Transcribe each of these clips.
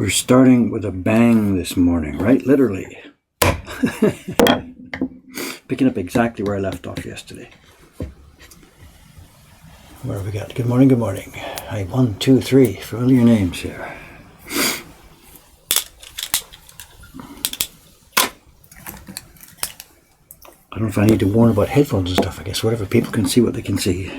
We're starting with a bang this morning, right? Literally. Picking up exactly where I left off yesterday. Where have we got? Good morning, good morning. Hi, 1, 2, 3. Fill your names here. I don't know if I need to warn about headphones and stuff. I guess whatever, people can see what they can see.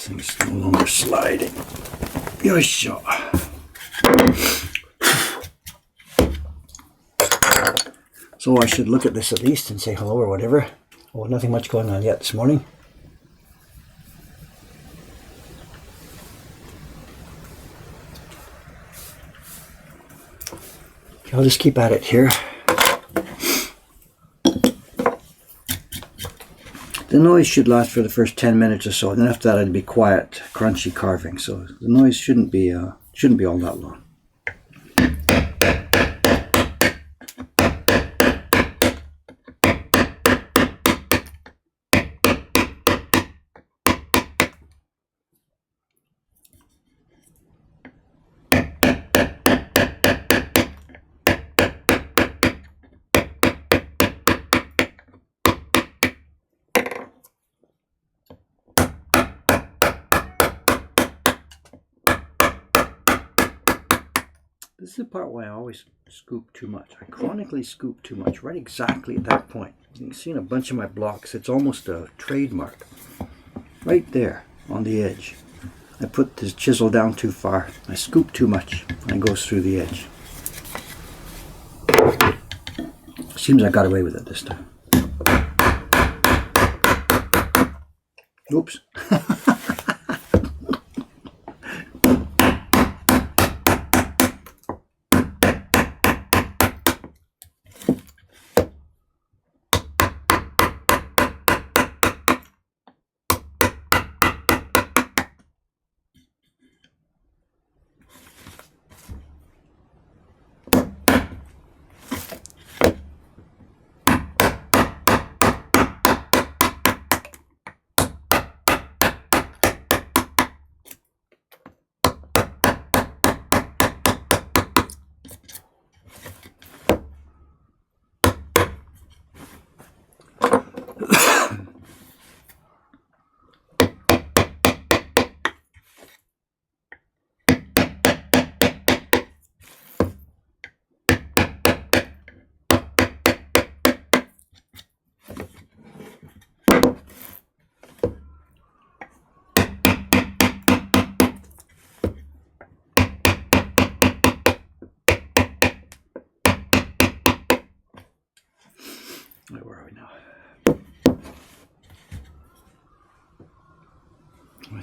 This thing's no longer sliding. Yoisho. So I should look at this at least and say hello or whatever. Oh, nothing much going on yet this morning. I'll just keep at it here. The noise should last for the first 10 minutes or so, and then after that it'd be quiet, crunchy carving. So the noise shouldn't be all that long. This is the part where I always scoop too much. I chronically scoop too much, right exactly at that point. You can see in a bunch of my blocks, it's almost a trademark. Right there on the edge. I put this chisel down too far. I scoop too much and it goes through the edge. Seems I got away with it this time. Oops.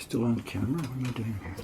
still on camera? What am I doing here?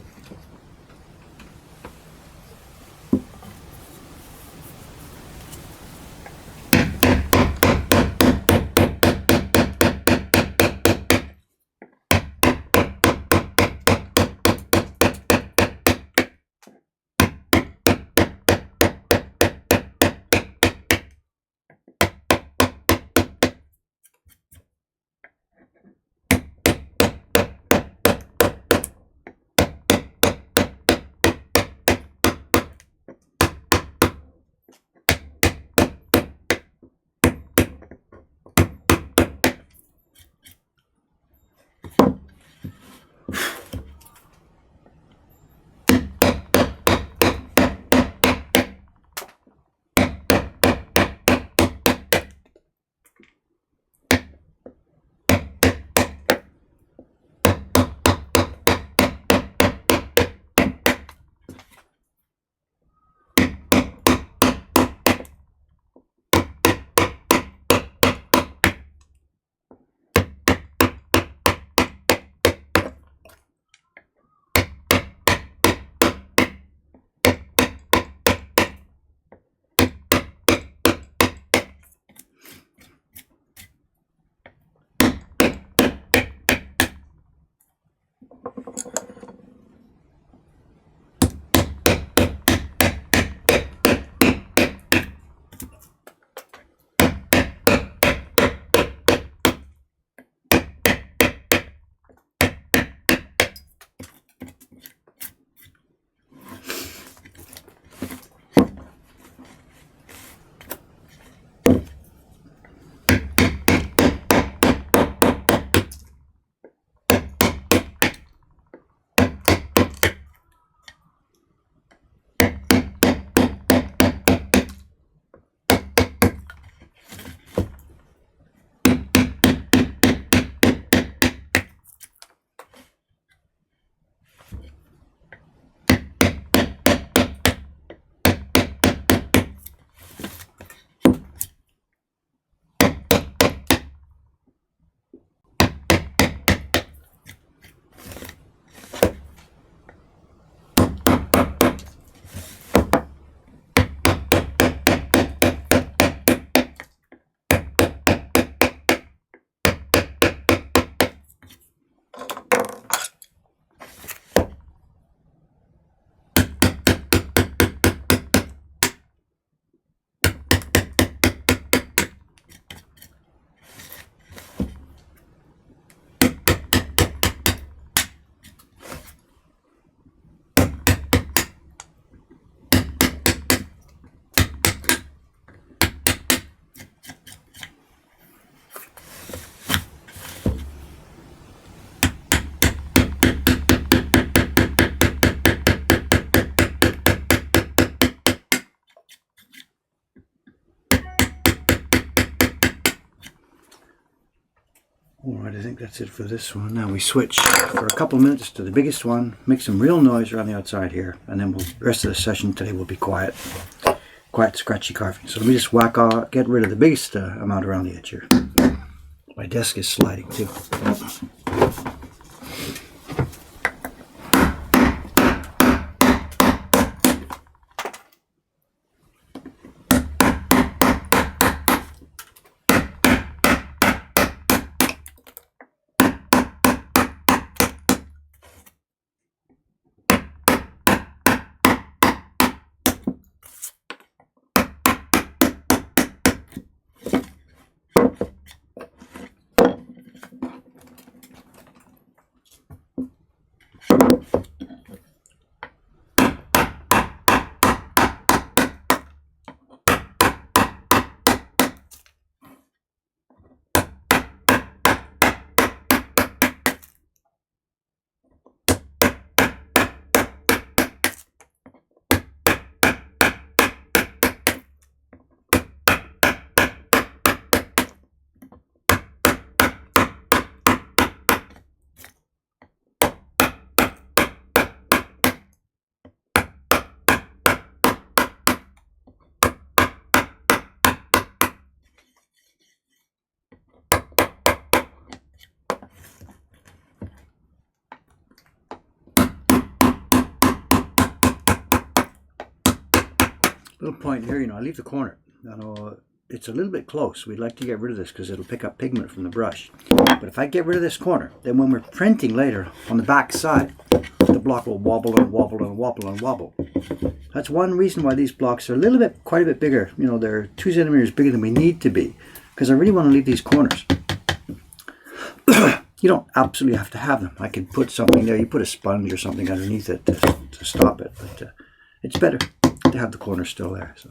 Alright, I think that's it for this one. Now we switch for a couple minutes to the biggest one, make some real noise around the outside here, and then the rest of the session today will be quiet. Quiet, scratchy carving. So let me just whack off, get rid of the biggest amount around the edge here. My desk is sliding too. point here, I leave the corner. It's a little bit close. We'd like to get rid of this because it'll pick up pigment from the brush. But if I get rid of this corner, then when we're printing later on the back side, the block will wobble and wobble and wobble and wobble. That's one reason why these blocks are quite a bit bigger. They're 2 centimeters bigger than we need to be, because I really want to leave these corners. You don't absolutely have to have them. I could put something there. You put a sponge or something underneath it to stop it, but it's better to have the corners still there. So.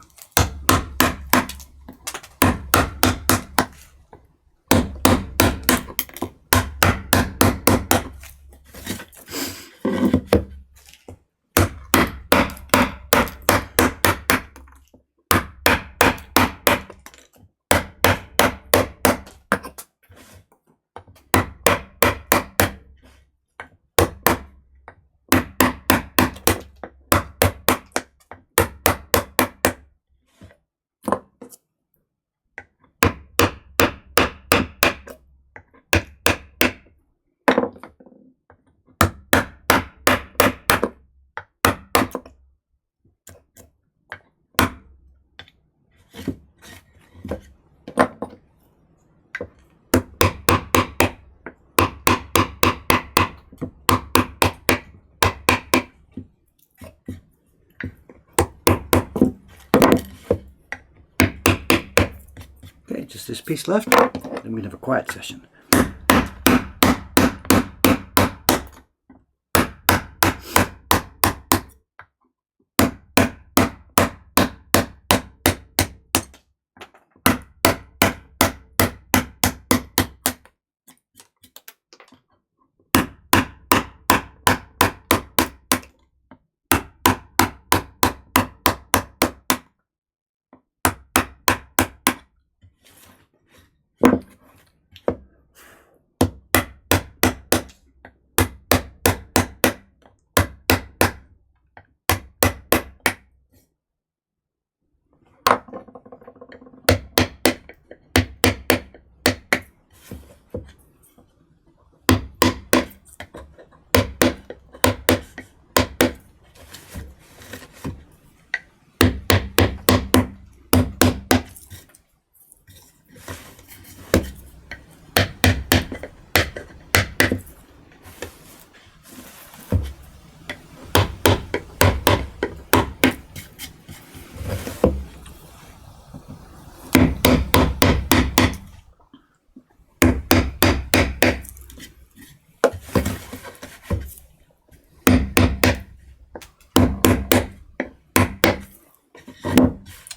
Okay, just this piece left, then we can have a quiet session.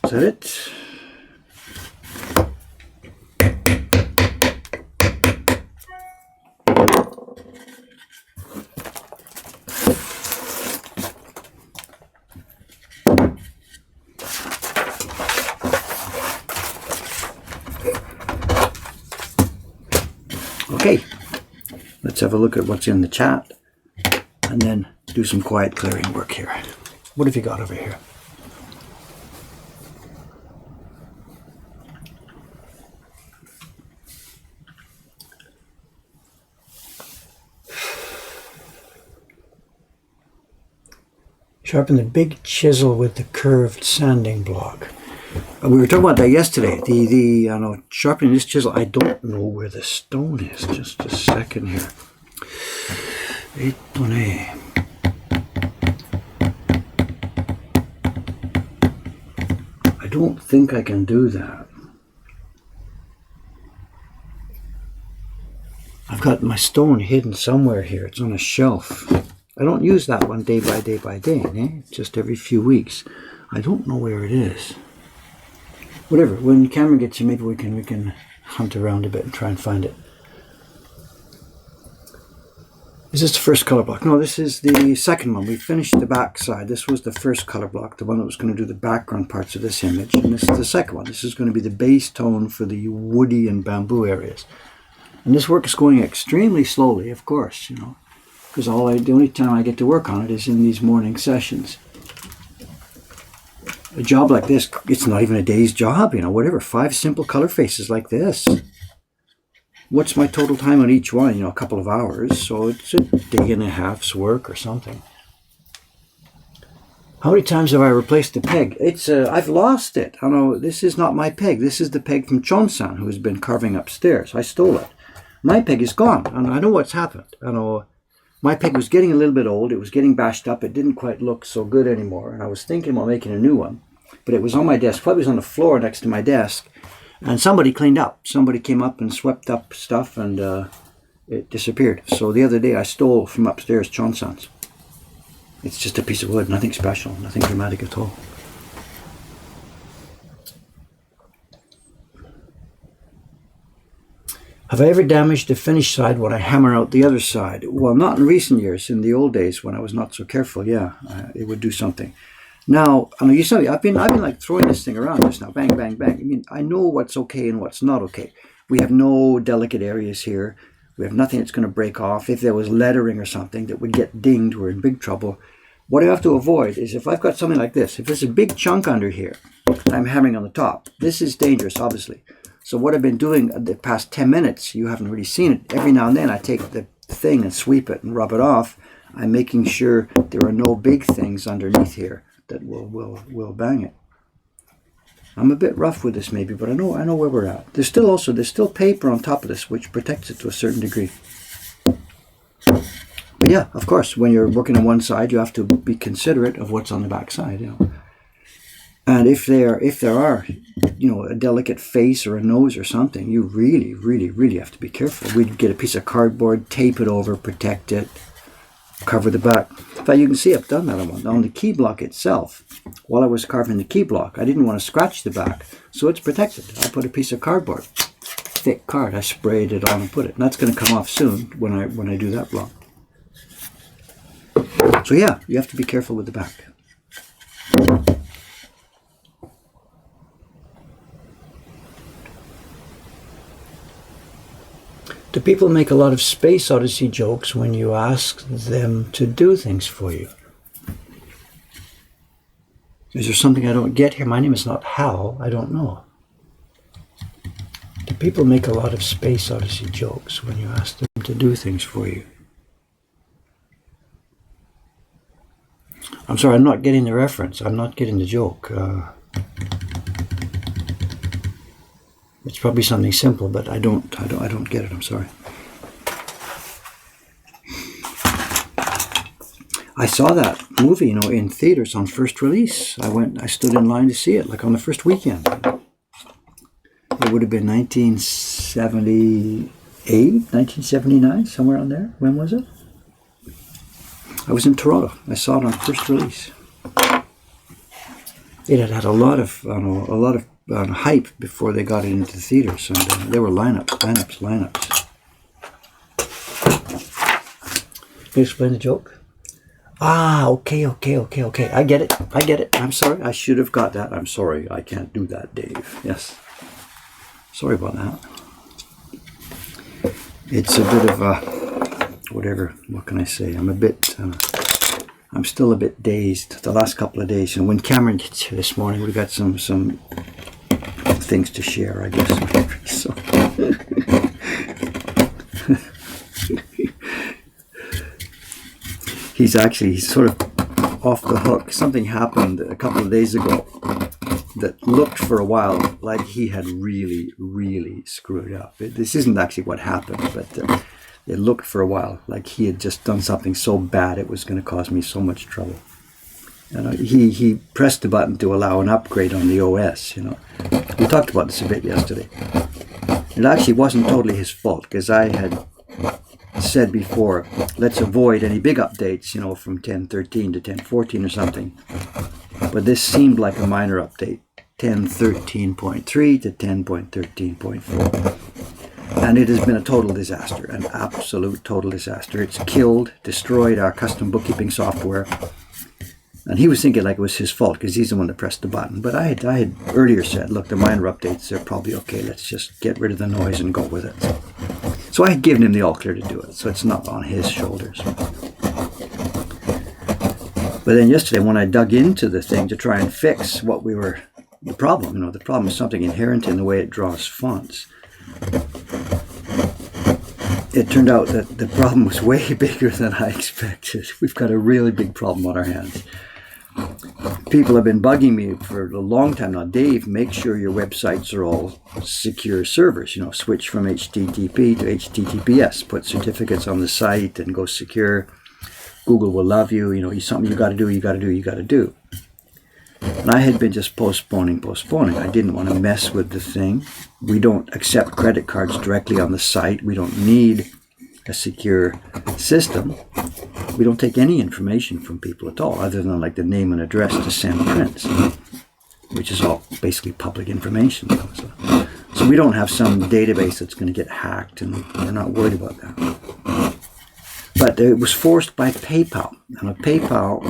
Is that it? Okay, let's have a look at what's in the chat and then do some quiet clearing work here. What have you got over here? Sharpen the big chisel with the curved sanding block. We were talking about that yesterday. Sharpening this chisel. I don't know where the stone is. Just a second here. Étonné. I don't think I can do that. I've got my stone hidden somewhere here. It's on a shelf. I don't use that one day by day by day, just every few weeks. I don't know where it is. Whatever, when Cameron gets here, maybe we can hunt around a bit and try and find it. Is this the first color block? No, this is the second one. We finished the back side. This was the first color block, the one that was going to do the background parts of this image. And this is the second one. This is going to be the base tone for the woody and bamboo areas. And this work is going extremely slowly, of course, because the only time I get to work on it is in these morning sessions. A job like this, it's not even a day's job, whatever, 5 simple color faces like this. What's my total time on each one? A couple of hours, so it's a day and a half's work or something. How many times have I replaced the peg? I've lost it. I know this is not my peg. This is the peg from Chon-san, who has been carving upstairs. I stole it. My peg is gone, and I know what's happened. I know my peg was getting a little bit old. It was getting bashed up. It didn't quite look so good anymore, and I was thinking about making a new one. But it was on my desk. Probably was on the floor next to my desk, and somebody cleaned up. Somebody came up and swept up stuff, and it disappeared. So the other day I stole from upstairs Chon-san's. It's just a piece of wood, nothing special, nothing dramatic at all. Have I ever damaged the finished side when I hammer out the other side? Well, not in recent years. In the old days when I was not so careful, yeah, it would do something. Now, I know you saw me. I've been like throwing this thing around just now, bang, bang, bang. I mean, I know what's okay and what's not okay. We have no delicate areas here. We have nothing that's going to break off. If there was lettering or something that would get dinged, we're in big trouble. What I have to avoid is if I've got something like this, if there's a big chunk under here, I'm hammering on the top. This is dangerous, obviously. So what I've been doing the past 10 minutes, you haven't really seen it. Every now and then I take the thing and sweep it and rub it off. I'm making sure there are no big things underneath here that will bang it. I'm a bit rough with this maybe, but I know where we're at. There's still paper on top of this which protects it to a certain degree. But yeah, of course, when you're working on one side, you have to be considerate of what's on the back side, you know. And if there are, you know, a delicate face or a nose or something, you really, really, really have to be careful. We'd get a piece of cardboard, tape it over, protect it, cover the back. In fact, you can see I've done that on the key block itself. While I was carving the key block, I didn't want to scratch the back, so it's protected. I put a piece of cardboard, thick card. I sprayed it on and put it. And that's going to come off soon when I do that block. So yeah, you have to be careful with the back. Do people make a lot of Space Odyssey jokes when you ask them to do things for you? Is there something I don't get here? My name is not Hal. I don't know. Do people make a lot of Space Odyssey jokes when you ask them to do things for you? I'm sorry, I'm not getting the reference. I'm not getting the joke. It's probably something simple, but I don't get it. I'm sorry. I saw that movie, you know, in theaters on first release. I stood in line to see it, like on the first weekend. It would have been 1978, 1979, somewhere on there. When was it? I was in Toronto. I saw it on first release. It had had a lot of hype before they got it into the theaters, and there were lineups. Can you explain the joke? Ah, okay. I get it. I'm sorry. I should have got that. I'm sorry. I can't do that, Dave. Yes. Sorry about that. It's a bit of whatever. What can I say? I'm still a bit dazed the last couple of days. And when Cameron gets here this morning, we've got some things to share, I guess. So. He's sort of off the hook. Something happened a couple of days ago that looked for a while like he had really, really screwed up. This isn't actually what happened, but it looked for a while like he had just done something so bad it was going to cause me so much trouble. And he pressed the button to allow an upgrade on the OS, you know. We talked about this a bit yesterday. It actually wasn't totally his fault, because I had said before, let's avoid any big updates, you know, from 10.13 to 10.14 or something. But this seemed like a minor update, 10.13.3 to 10.13.4. And it has been a total disaster, an absolute total disaster. It's destroyed our custom bookkeeping software. And he was thinking like it was his fault because he's the one that pressed the button. But I had earlier said, look, the minor updates, they're probably okay. Let's just get rid of the noise and go with it. So I had given him the all clear to do it. So it's not on his shoulders. But then yesterday when I dug into the thing to try and fix the problem, you know, the problem is something inherent in the way it draws fonts. It turned out that the problem was way bigger than I expected. We've got a really big problem on our hands. people have been bugging me for a long time now. Dave, make sure your websites are all secure servers. Switch from HTTP to HTTPS. Put certificates on the site and go secure. Google will love you. It's something you got to do. And I had been just postponing. I didn't want to mess with the thing. We don't accept credit cards directly on the site. We don't need a secure system. We don't take any information from people at all, other than like the name and address to send prints, which is all basically public information. So we don't have some database that's going to get hacked, and we're not worried about that. But it was forced by PayPal. And PayPal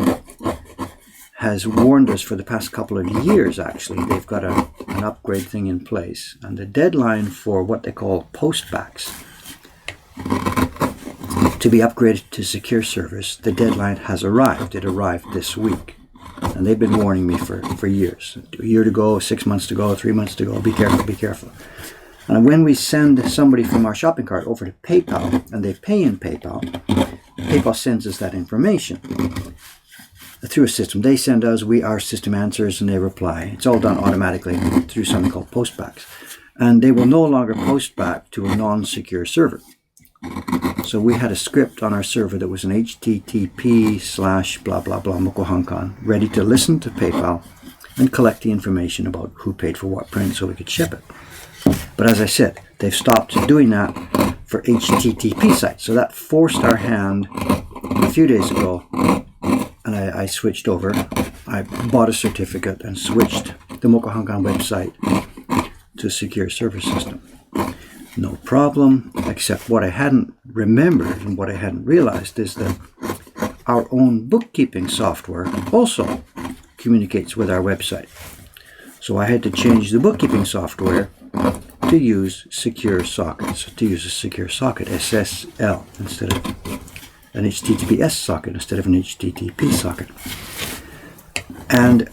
has warned us for the past couple of years, actually. They've got an upgrade thing in place. And the deadline for what they call postbacks to be upgraded to secure service, the deadline has arrived. It arrived this week. And they've been warning me for years. A year to go, 6 months to go, 3 months to go. Be careful. And when we send somebody from our shopping cart over to PayPal, and they pay in PayPal, PayPal sends us that information through a system. They send us, our system answers, and they reply. It's all done automatically through something called postbacks. And they will no longer post back to a non-secure server. So we had a script on our server that was an HTTP / blah blah blah Mokuhankan, ready to listen to PayPal and collect the information about who paid for what print so we could ship it. But as I said, they've stopped doing that for HTTP sites. So that forced our hand a few days ago, and I switched over. I bought a certificate and switched the Mokuhankan website to a secure server system. No problem, except what I hadn't remembered and what I hadn't realized is that our own bookkeeping software also communicates with our website. So I had to change the bookkeeping software to use secure sockets, to use a secure socket, SSL, instead of an HTTPS socket, instead of an HTTP socket. And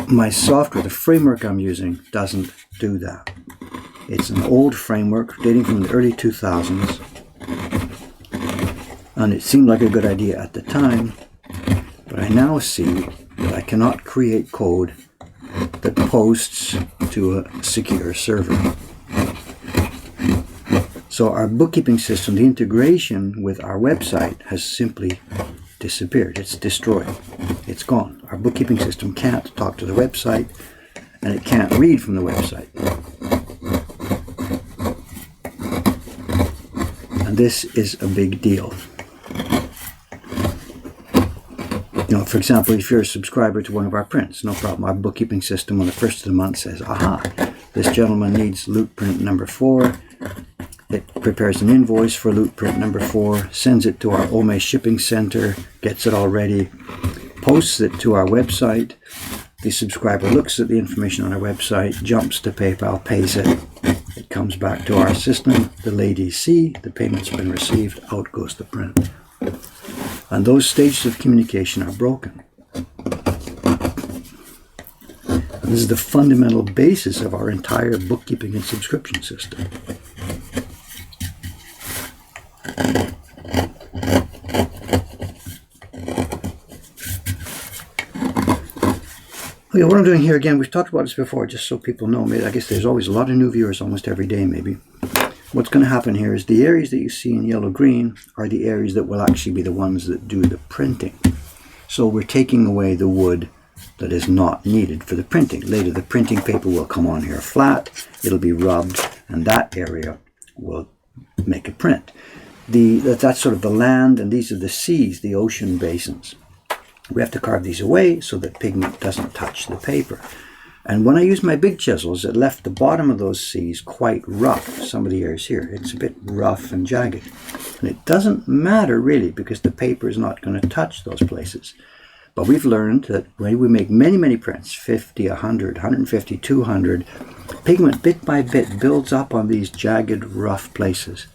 my software, the framework I'm using, doesn't do that. It's an old framework dating from the early 2000s, and it seemed like a good idea at the time, but I now see that I cannot create code that posts to a secure server. So our bookkeeping system, the integration with our website, has simply disappeared. It's destroyed. It's gone. Our bookkeeping system can't talk to the website, and it can't read from the website. And this is a big deal. For example, if you're a subscriber to one of our prints, no problem. Our bookkeeping system on the first of the month says, aha, this gentleman needs loot print number 4. It prepares an invoice for loot print number 4, sends it to our Ome shipping center, gets it all ready, posts it to our website. The subscriber looks at the information on our website, jumps to PayPal, pays it. It comes back to our system. The ladies see the payment's been received. Out goes the print. And those stages of communication are broken. And this is the fundamental basis of our entire bookkeeping and subscription system. Okay, what I'm doing here, again, we've talked about this before, just so people know. I guess there's always a lot of new viewers almost every day, maybe. What's going to happen here is the areas that you see in yellow-green are the areas that will actually be the ones that do the printing. So we're taking away the wood that is not needed for the printing. Later, the printing paper will come on here flat, it'll be rubbed, and that area will make a print. That's sort of the land, and these are the seas, the ocean basins. We have to carve these away so that pigment doesn't touch the paper. And when I used my big chisels, it left the bottom of those seas quite rough. Some of the areas here, it's a bit rough and jagged. And it doesn't matter really, because the paper is not going to touch those places. But we've learned that when we make many, many prints, 50, 100, 150, 200, pigment bit by bit builds up on these jagged, rough places.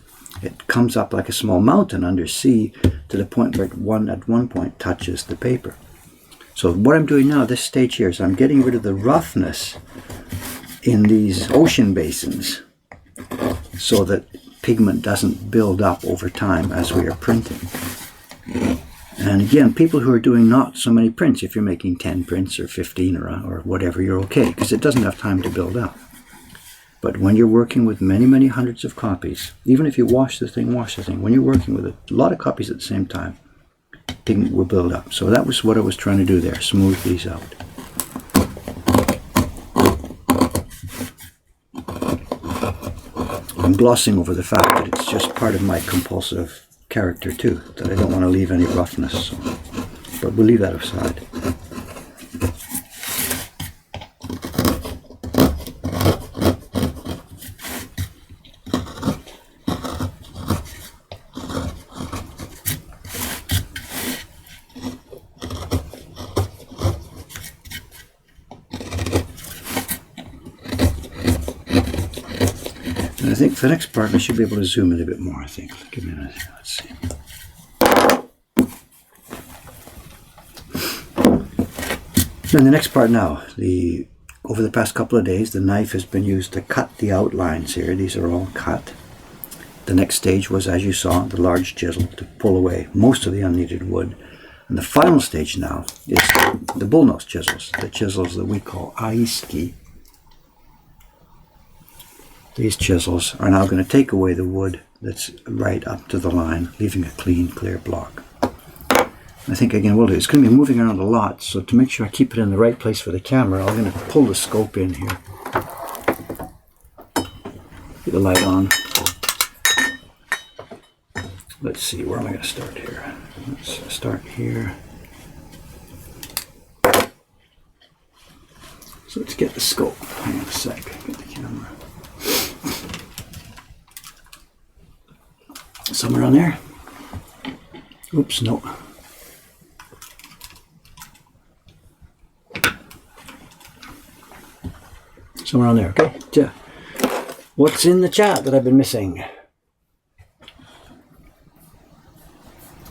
It comes up like a small mountain under sea to the point where it at one point touches the paper. So what I'm doing now, this stage here, is I'm getting rid of the roughness in these ocean basins so that pigment doesn't build up over time as we are printing. And again, people who are doing not so many prints, if you're making 10 prints or 15 or whatever, you're okay, because it doesn't have time to build up. But when you're working with many, many hundreds of copies, even if you wash the thing, when you're working with a lot of copies at the same time, pigment will build up. So that was what I was trying to do there, smooth these out. I'm glossing over the fact that it's just part of my compulsive character too, that I don't want to leave any roughness. So. But we'll leave that aside. I think for the next part I should be able to zoom in a bit more, I think. Give me a minute. Let's see. And the next part now, over the past couple of days, the knife has been used to cut the outlines here. These are all cut. The next stage was, as you saw, the large chisel to pull away most of the unneeded wood. And the final stage now is the bullnose chisels, the chisels that we call aiski. These chisels are now going to take away the wood that's right up to the line, leaving a clean, clear block. I think again we'll do. It's going to be moving around a lot, so to make sure I keep it in the right place for the camera, I'm going to pull the scope in here. Get the light on. Let's see, where am I going to start here? Let's start here. So let's get the scope. Hang on a sec, get the camera. Somewhere on there. Oops, no. Somewhere on there, okay? Yeah. What's in the chat that I've been missing?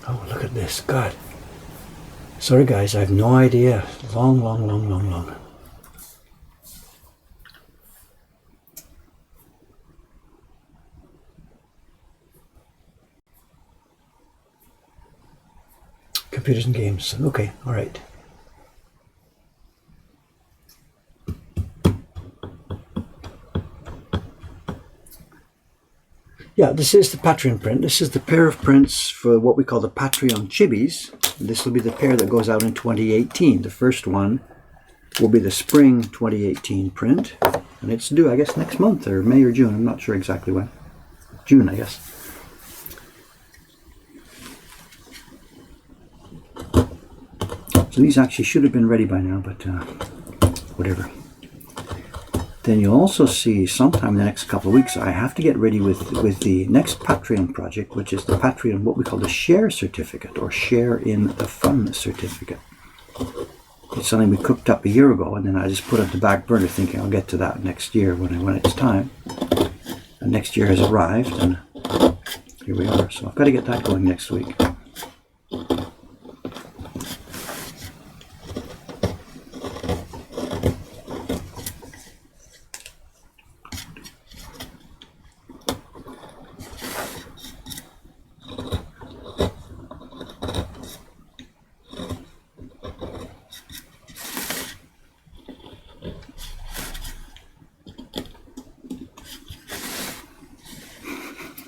Oh, look at this. God. Sorry guys, I have no idea. Long. Computers and games. Okay, all right. Yeah, this is the Patreon print. This is the pair of prints for what we call the Patreon chibis. This will be the pair that goes out in 2018. The first one will be the spring 2018 print. And it's due, I guess, next month, or May or June. I'm not sure exactly when. June, I guess. So these actually should have been ready by now, but whatever. Then you'll also see sometime in the next couple of weeks, I have to get ready with the next Patreon project, which is the Patreon, what we call the Share Certificate, or Share in the Fun Certificate. It's something we cooked up a year ago, and then I just put it on the back burner thinking I'll get to that next year when it's time. And next year has arrived, and here we are. So I've got to get that going next week.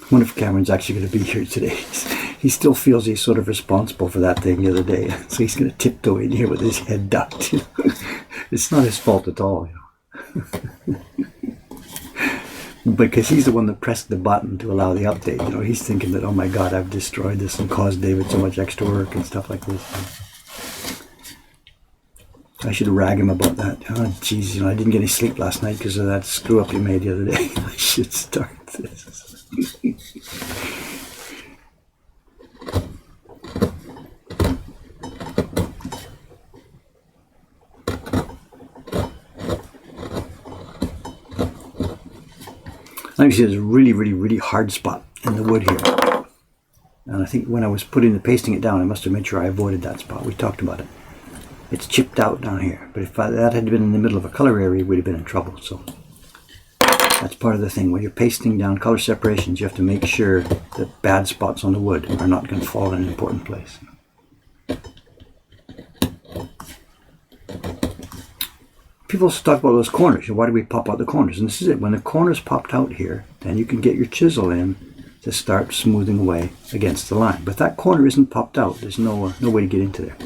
I wonder if Cameron's actually going to be here today. He still feels he's sort of responsible for that thing the other day, so he's going to tiptoe in here with his head ducked. It's not his fault at all, because he's the one that pressed the button to allow the update. He's thinking that, oh my God, I've destroyed this and caused David so much extra work and stuff like this. I should rag him about that. Oh, jeez, I didn't get any sleep last night because of that screw up you made the other day. I should start this. I see there's a really hard spot in the wood here. And I think when I was pasting it down, I must have made sure I avoided that spot. We talked about it. It's chipped out down here. But if that had been in the middle of a color area, we'd have been in trouble. So that's part of the thing. When you're pasting down color separations, you have to make sure that bad spots on the wood are not going to fall in an important place. people talk about those corners. Why do we pop out the corners? And this is it. When the corners popped out here, then you can get your chisel in to start smoothing away against the line. But that corner isn't popped out. There's no way to get into there.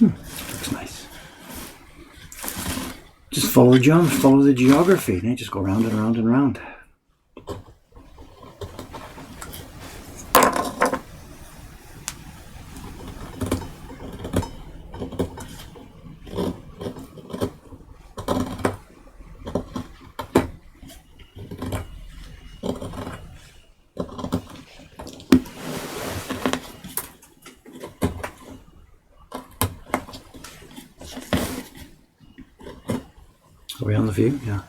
Looks nice. Just follow the geography, and you just go round and round and round. Are we on the view? Yeah.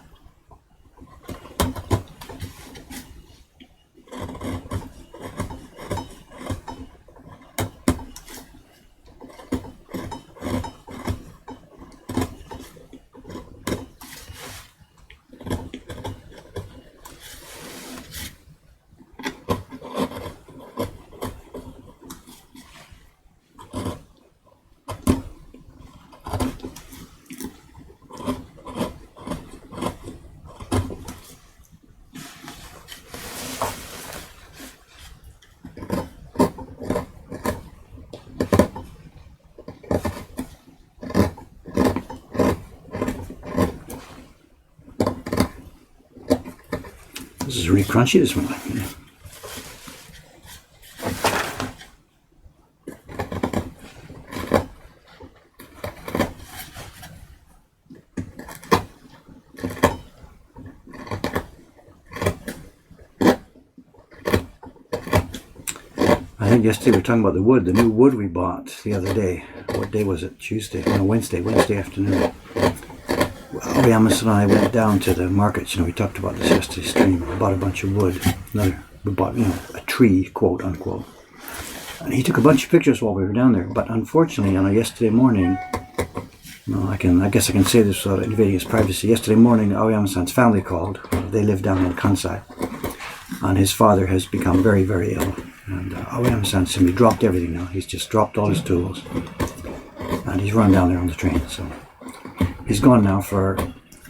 This is really crunchy, this one. Yeah. I think yesterday we were talking about the wood, the new wood we bought the other day. What day was it? Tuesday? No, Wednesday afternoon. Amos and I went down to the markets. We talked about this yesterday stream. We bought a bunch of wood. We bought, a tree, quote unquote. And he took a bunch of pictures while we were down there. But unfortunately, on a yesterday morning, I guess I can say this without invading his privacy. Yesterday morning, Aoyama-san's family called. They live down in Kansai. And his father has become very, very ill. And Aoyama-san simply dropped everything now. He's just dropped all his tools. And he's run down there on the train. So he's gone now for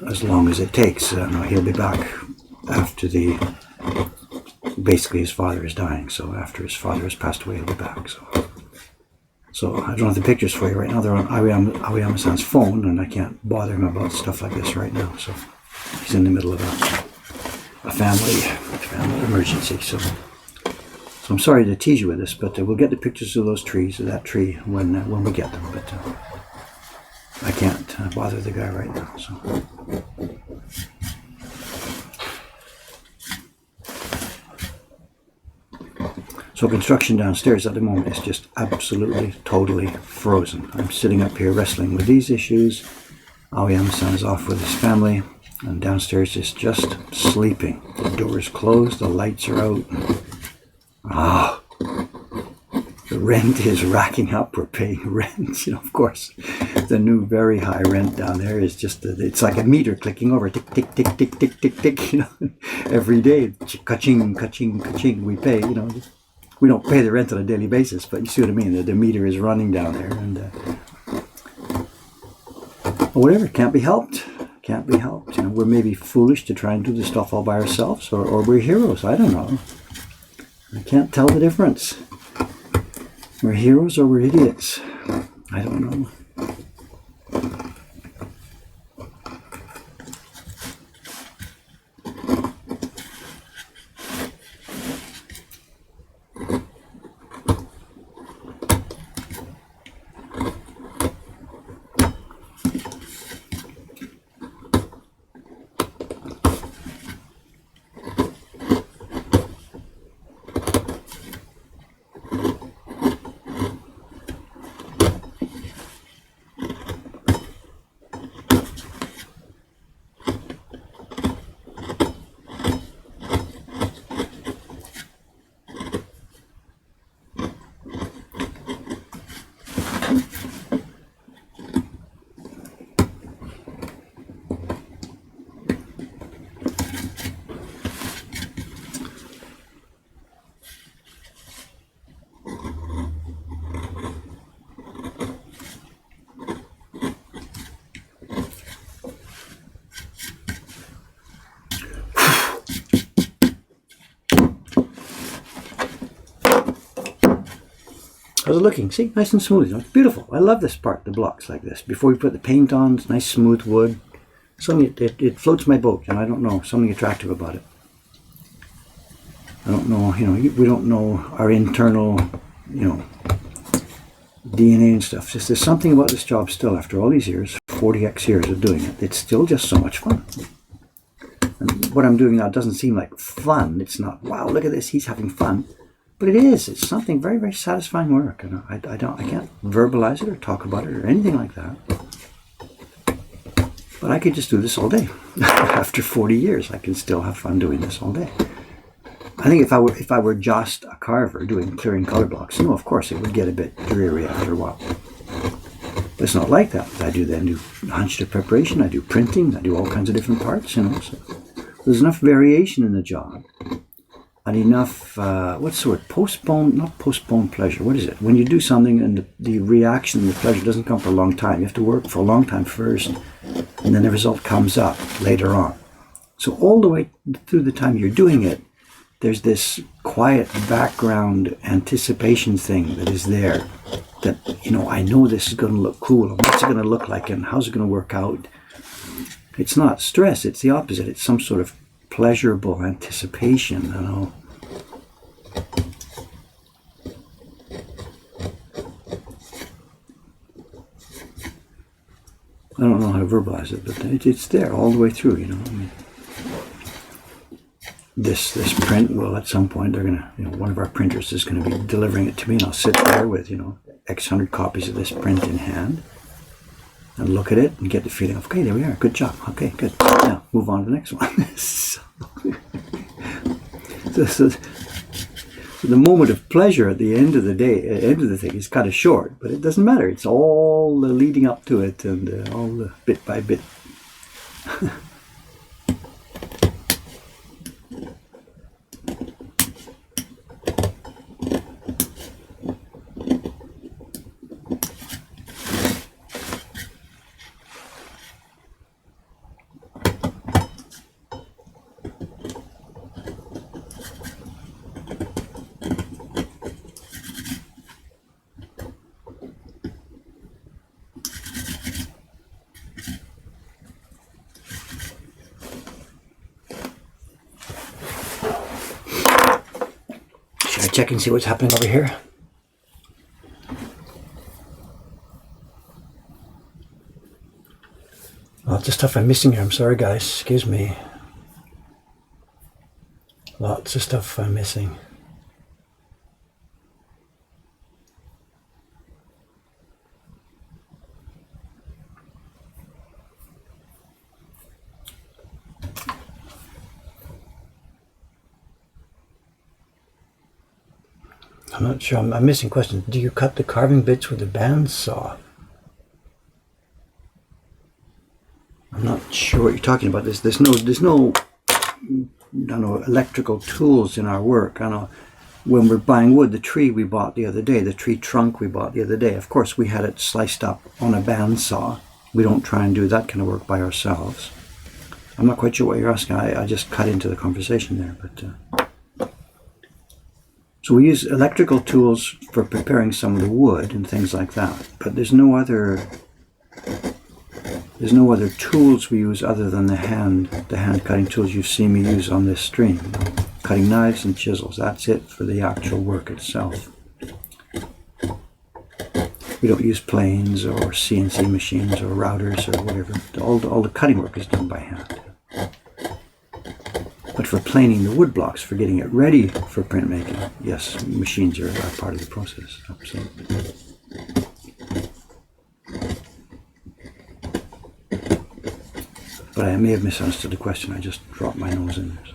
as long as it takes. He'll be back after basically his father is dying. So after his father has passed away, he'll be back. So I don't have the pictures for you right now. They're on Aoyama-san's phone, and I can't bother him about stuff like this right now. So he's in the middle of a family emergency. So I'm sorry to tease you with this, but we'll get the pictures of that tree when we get them. But I can't bother the guy right now. So So construction downstairs at the moment is just absolutely, totally frozen. I'm sitting up here wrestling with these issues. Aoyama-san is off with his family, and downstairs is just sleeping. The door is closed, the lights are out. Ah, the rent is racking up. We're paying rent, of course. The new very high rent down there is just, it's like a meter clicking over, tick, tick, tick, tick, tick, tick, tick, every day, ka-ching, ka-ching, ka-ching, we pay, we don't pay the rent on a daily basis, but you see what I mean, the meter is running down there, and whatever, can't be helped, we're maybe foolish to try and do this stuff all by ourselves, or we're heroes, I don't know, I can't tell the difference. We're heroes or we're idiots, I don't know. How's it looking? See, nice and smooth. It's beautiful. I love this part, the blocks like this. Before we put the paint on, it's nice smooth wood. Something it floats my boat, and I don't know, something attractive about it. I don't know, we don't know our internal, DNA and stuff. Just there's something about this job still, after all these years, 40x years of doing it, it's still just so much fun. And what I'm doing now doesn't seem like fun. It's not, wow, look at this, he's having fun. But it is. It's something very, very satisfying work. And I can't verbalize it or talk about it or anything like that. But I could just do this all day. After 40 years, I can still have fun doing this all day. I think if I were just a carver clearing color blocks, no, of course it would get a bit dreary after a while. But it's not like that. I do hunched preparation. I do printing. I do all kinds of different parts. So there's enough variation in the job. And enough, what's the word? Not postpone pleasure. What is it? When you do something and the reaction and the pleasure doesn't come for a long time, you have to work for a long time first, and then the result comes up later on. So all the way through the time you're doing it, there's this quiet background anticipation thing that is there. That, I know this is going to look cool, and what's it going to look like, and how's it going to work out? It's not stress, it's the opposite. It's some sort of pleasurable anticipation, I don't know how to verbalize it, but it's there all the way through, This print will, at some point, they're gonna, one of our printers is gonna be delivering it to me, and I'll sit there with, X hundred copies of this print in hand, and look at it and get the feeling of, okay, there we are, good job, okay, good. Now, move on to the next one. so the moment of pleasure at the end of the day, end of the thing, is kind of short, but it doesn't matter. It's all the leading up to it and all the bit by bit. Check and see what's happening over here. Lots of stuff I'm missing here. I'm sorry, guys. Excuse me. Lots of stuff I'm missing. I'm not sure. I'm missing questions. Do you cut the carving bits with a bandsaw? I'm not sure what you're talking about. There's no I don't know, electrical tools in our work. I know when we're buying wood, the tree we bought the other day, the tree trunk we bought the other day, of course we had it sliced up on a bandsaw. We don't try and do that kind of work by ourselves. I'm not quite sure what you're asking. I just cut into the conversation there, but so we use electrical tools for preparing some of the wood and things like that, but there's no other tools we use other than the hand cutting tools you've seen me use on this stream. Cutting knives and chisels, that's it for the actual work itself. We don't use planes or CNC machines or routers or whatever. All the cutting work is done by hand. But for planing the wood blocks, for getting it ready for printmaking, yes, machines are part of the process, absolutely. But I may have misunderstood the question. I just dropped my nose in there. So.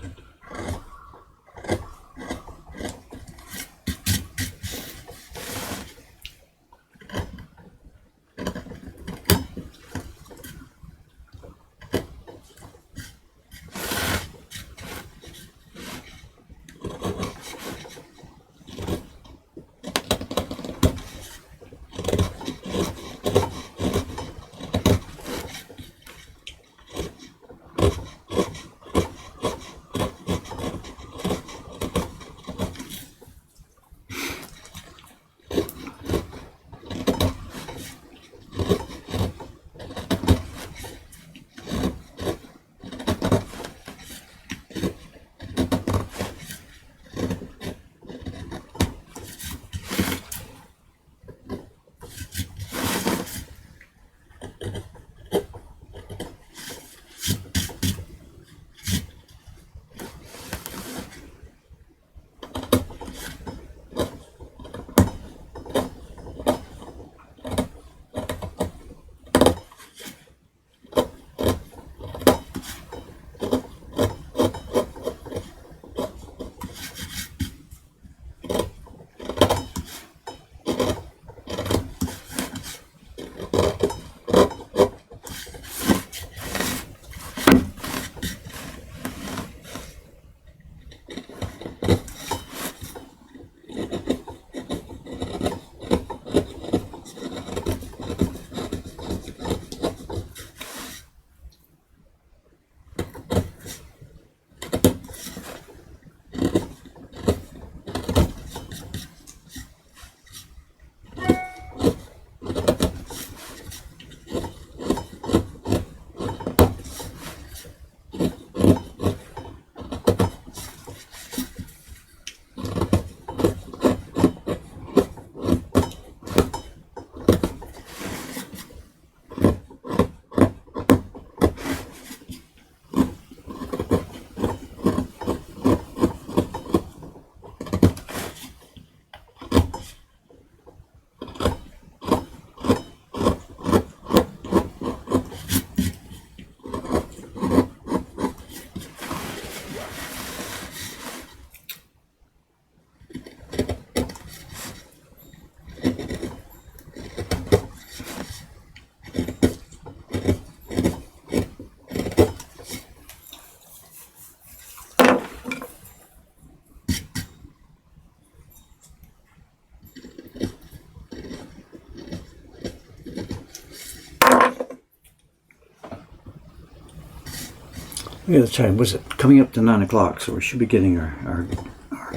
Yeah, the time was it coming up to 9 o'clock, so we should be getting our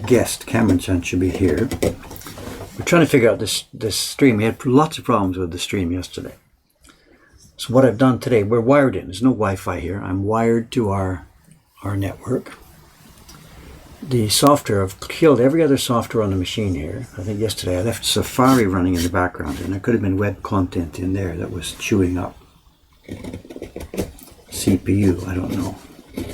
guest, Cameron Chan, should be here. We're trying to figure out this stream. We had lots of problems with the stream yesterday. So what I've done today, we're wired in. There's no Wi-Fi here. I'm wired to our network. The software, I've killed every other software on the machine here. I think yesterday I left Safari running in the background, and there could have been web content in there that was chewing up CPU. I don't know.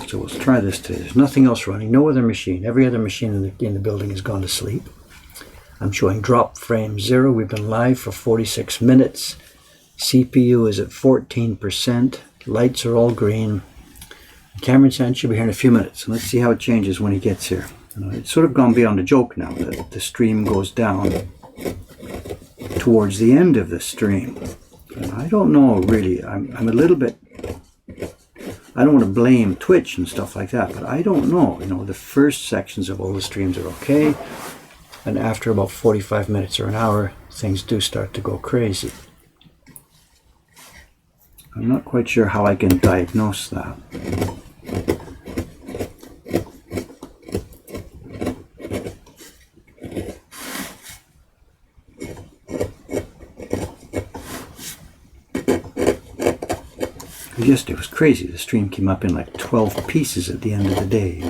So let's try this today. There's nothing else running, no other machine. Every other machine in the building has gone to sleep. I'm showing drop frame 0. We've been live for 46 minutes. CPU is at 14%. Lights are all green. Cameron Sand should be here in a few minutes. Let's see how it changes when he gets here. It's sort of gone beyond a joke now that the stream goes down towards the end of the stream. And I don't know really, I'm a little bit, I don't want to blame Twitch and stuff like that, but I don't know. The first sections of all the streams are okay, and after about 45 minutes or an hour, things do start to go crazy. I'm not quite sure how I can diagnose that. It was crazy. The stream came up in like 12 pieces at the end of the day.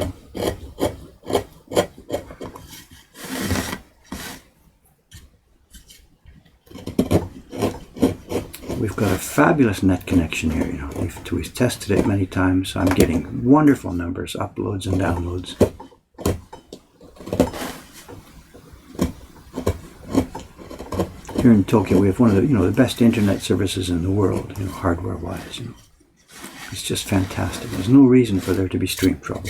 We've got a fabulous net connection here. We've tested it many times. I'm getting wonderful numbers, uploads and downloads. Here in Tokyo, we have one of the best internet services in the world, hardware-wise. It's just fantastic. There's no reason for there to be stream trouble.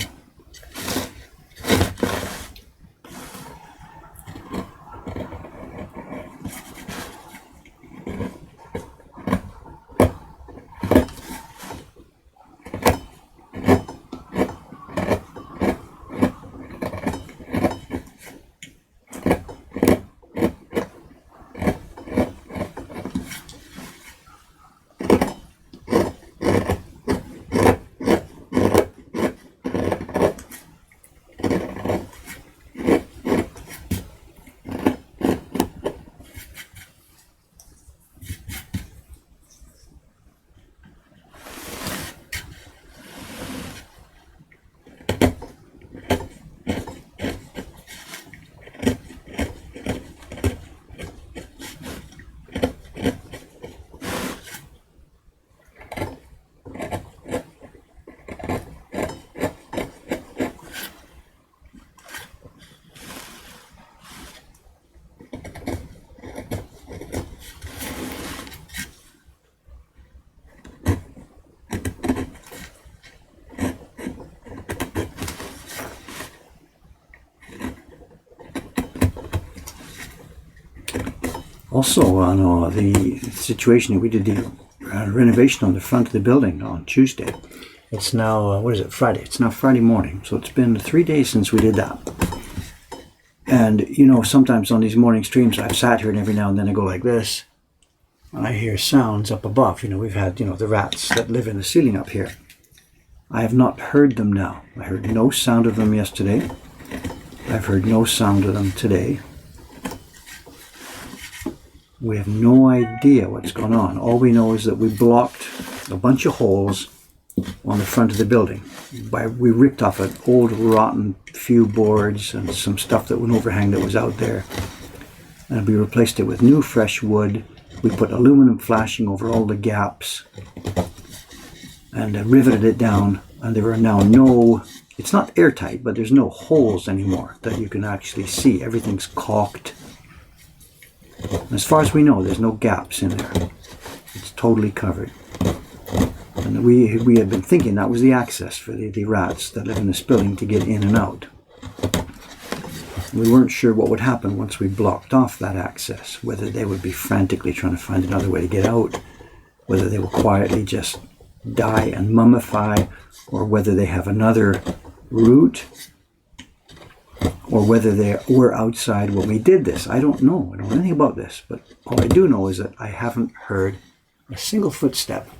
Also, on the situation, we did the renovation on the front of the building on Tuesday. It's now, Friday. It's now Friday morning, so it's been 3 days since we did that. And, sometimes on these morning streams, I've sat here and every now and then I go like this, and I hear sounds up above. We've had, the rats that live in the ceiling up here. I have not heard them now. I heard no sound of them yesterday. I've heard no sound of them today. We have no idea what's going on. All we know is that we blocked a bunch of holes on the front of the building. We ripped off an old rotten few boards and some stuff that would overhang that was out there. And we replaced it with new fresh wood. We put aluminum flashing over all the gaps and riveted it down. And there are now it's not airtight, but there's no holes anymore that you can actually see. Everything's caulked. As far as we know, there's no gaps in there. It's totally covered. And we had been thinking that was the access for the rats that live in this building to get in and out. We weren't sure what would happen once we blocked off that access, whether they would be frantically trying to find another way to get out, whether they will quietly just die and mummify, or whether they have another route, or whether they were outside when we did this. I don't know. I don't know anything about this, but all I do know is that I haven't heard a single footstep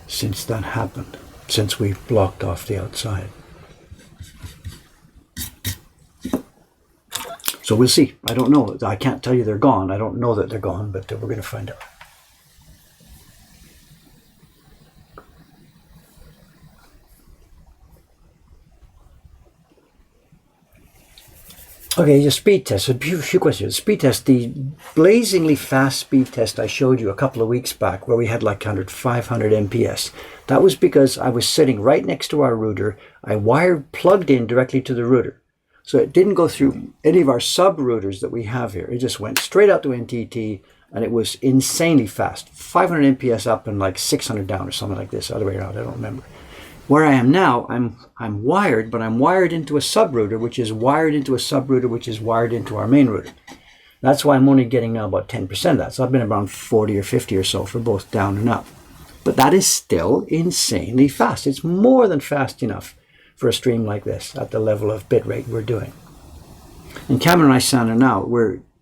since that happened, since we blocked off the outside. So we'll see. I don't know. I can't tell you they're gone. I don't know that they're gone, but we're going to find out. Okay, your speed test. A few questions. Speed test, the blazingly fast speed test I showed you a couple of weeks back where we had like 500 MPS. That was because I was sitting right next to our router. I plugged in directly to the router. So it didn't go through any of our sub-routers that we have here. It just went straight out to NTT, and it was insanely fast. 500 MPS up and like 600 down or something like this, other way around, I don't remember. Where I am now, I'm wired, but I'm wired into a subrouter, which is wired into a subrouter, which is wired into our main router. That's why I'm only getting now about 10% of that. So I've been around 40 or 50 or so for both down and up. But that is still insanely fast. It's more than fast enough for a stream like this at the level of bitrate we're doing. And Cameron and I sound now,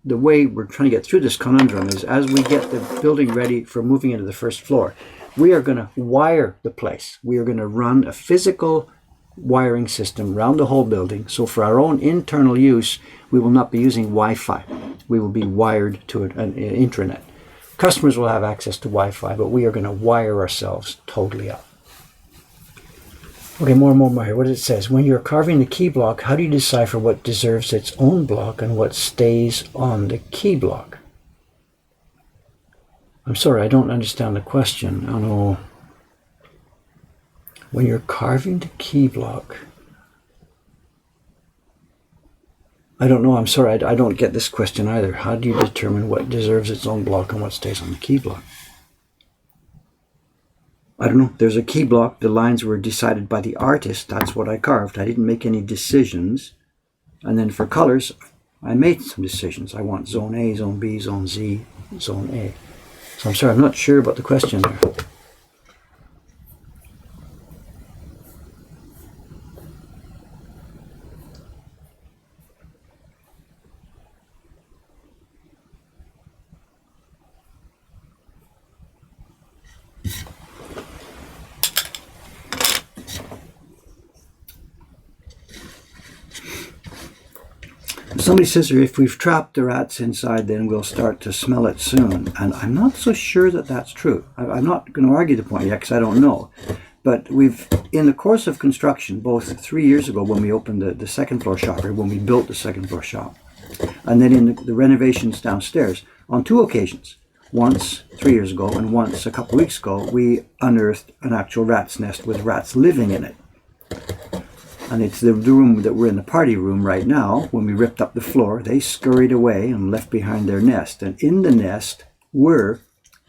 the way we're trying to get through this conundrum is as we get the building ready for moving into the first floor, we are going to wire the place. We are going to run a physical wiring system around the whole building. So for our own internal use, we will not be using Wi-Fi. We will be wired to an intranet. Customers will have access to Wi-Fi, but we are going to wire ourselves totally up. Okay, more and more here. What it says, when you're carving the key block, how do you decipher what deserves its own block and what stays on the key block? I'm sorry, I don't understand the question. I don't know. When you're carving the key block, I don't know. I'm sorry, I don't get this question either. How do you determine what deserves its own block and what stays on the key block? I don't know. There's a key block. The lines were decided by the artist. That's what I carved. I didn't make any decisions. And then for colors, I made some decisions. I want zone A, zone B, zone Z, zone A. So I'm sorry, I'm not sure about the question there. Somebody says if we've trapped the rats inside, then we'll start to smell it soon. And I'm not so sure that that's true. I'm not going to argue the point yet because I don't know. But we've, in the course of construction, both 3 years ago when we opened the second floor shop, or when we built the second floor shop, and then in the renovations downstairs, on 2 occasions, once 3 years ago and once a couple of weeks ago, we unearthed an actual rat's nest with rats living in it. And it's the room that we're in, the party room right now. When we ripped up the floor, they scurried away and left behind their nest. And in the nest were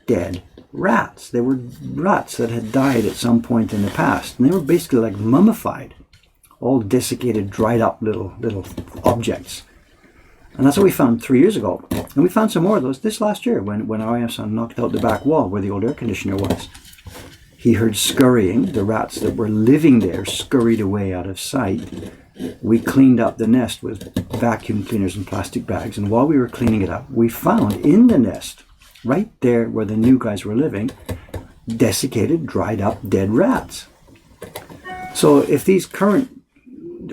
dead rats. They were rats that had died at some point in the past. And they were basically like mummified, all desiccated, dried up little objects. And that's what we found 3 years ago. And we found some more of those this last year when our son knocked out the back wall where the old air conditioner was. He heard scurrying. The rats that were living there scurried away out of sight. We cleaned up the nest with vacuum cleaners and plastic bags. And while we were cleaning it up, we found in the nest, right there where the new guys were living, desiccated, dried up, dead rats. So if these current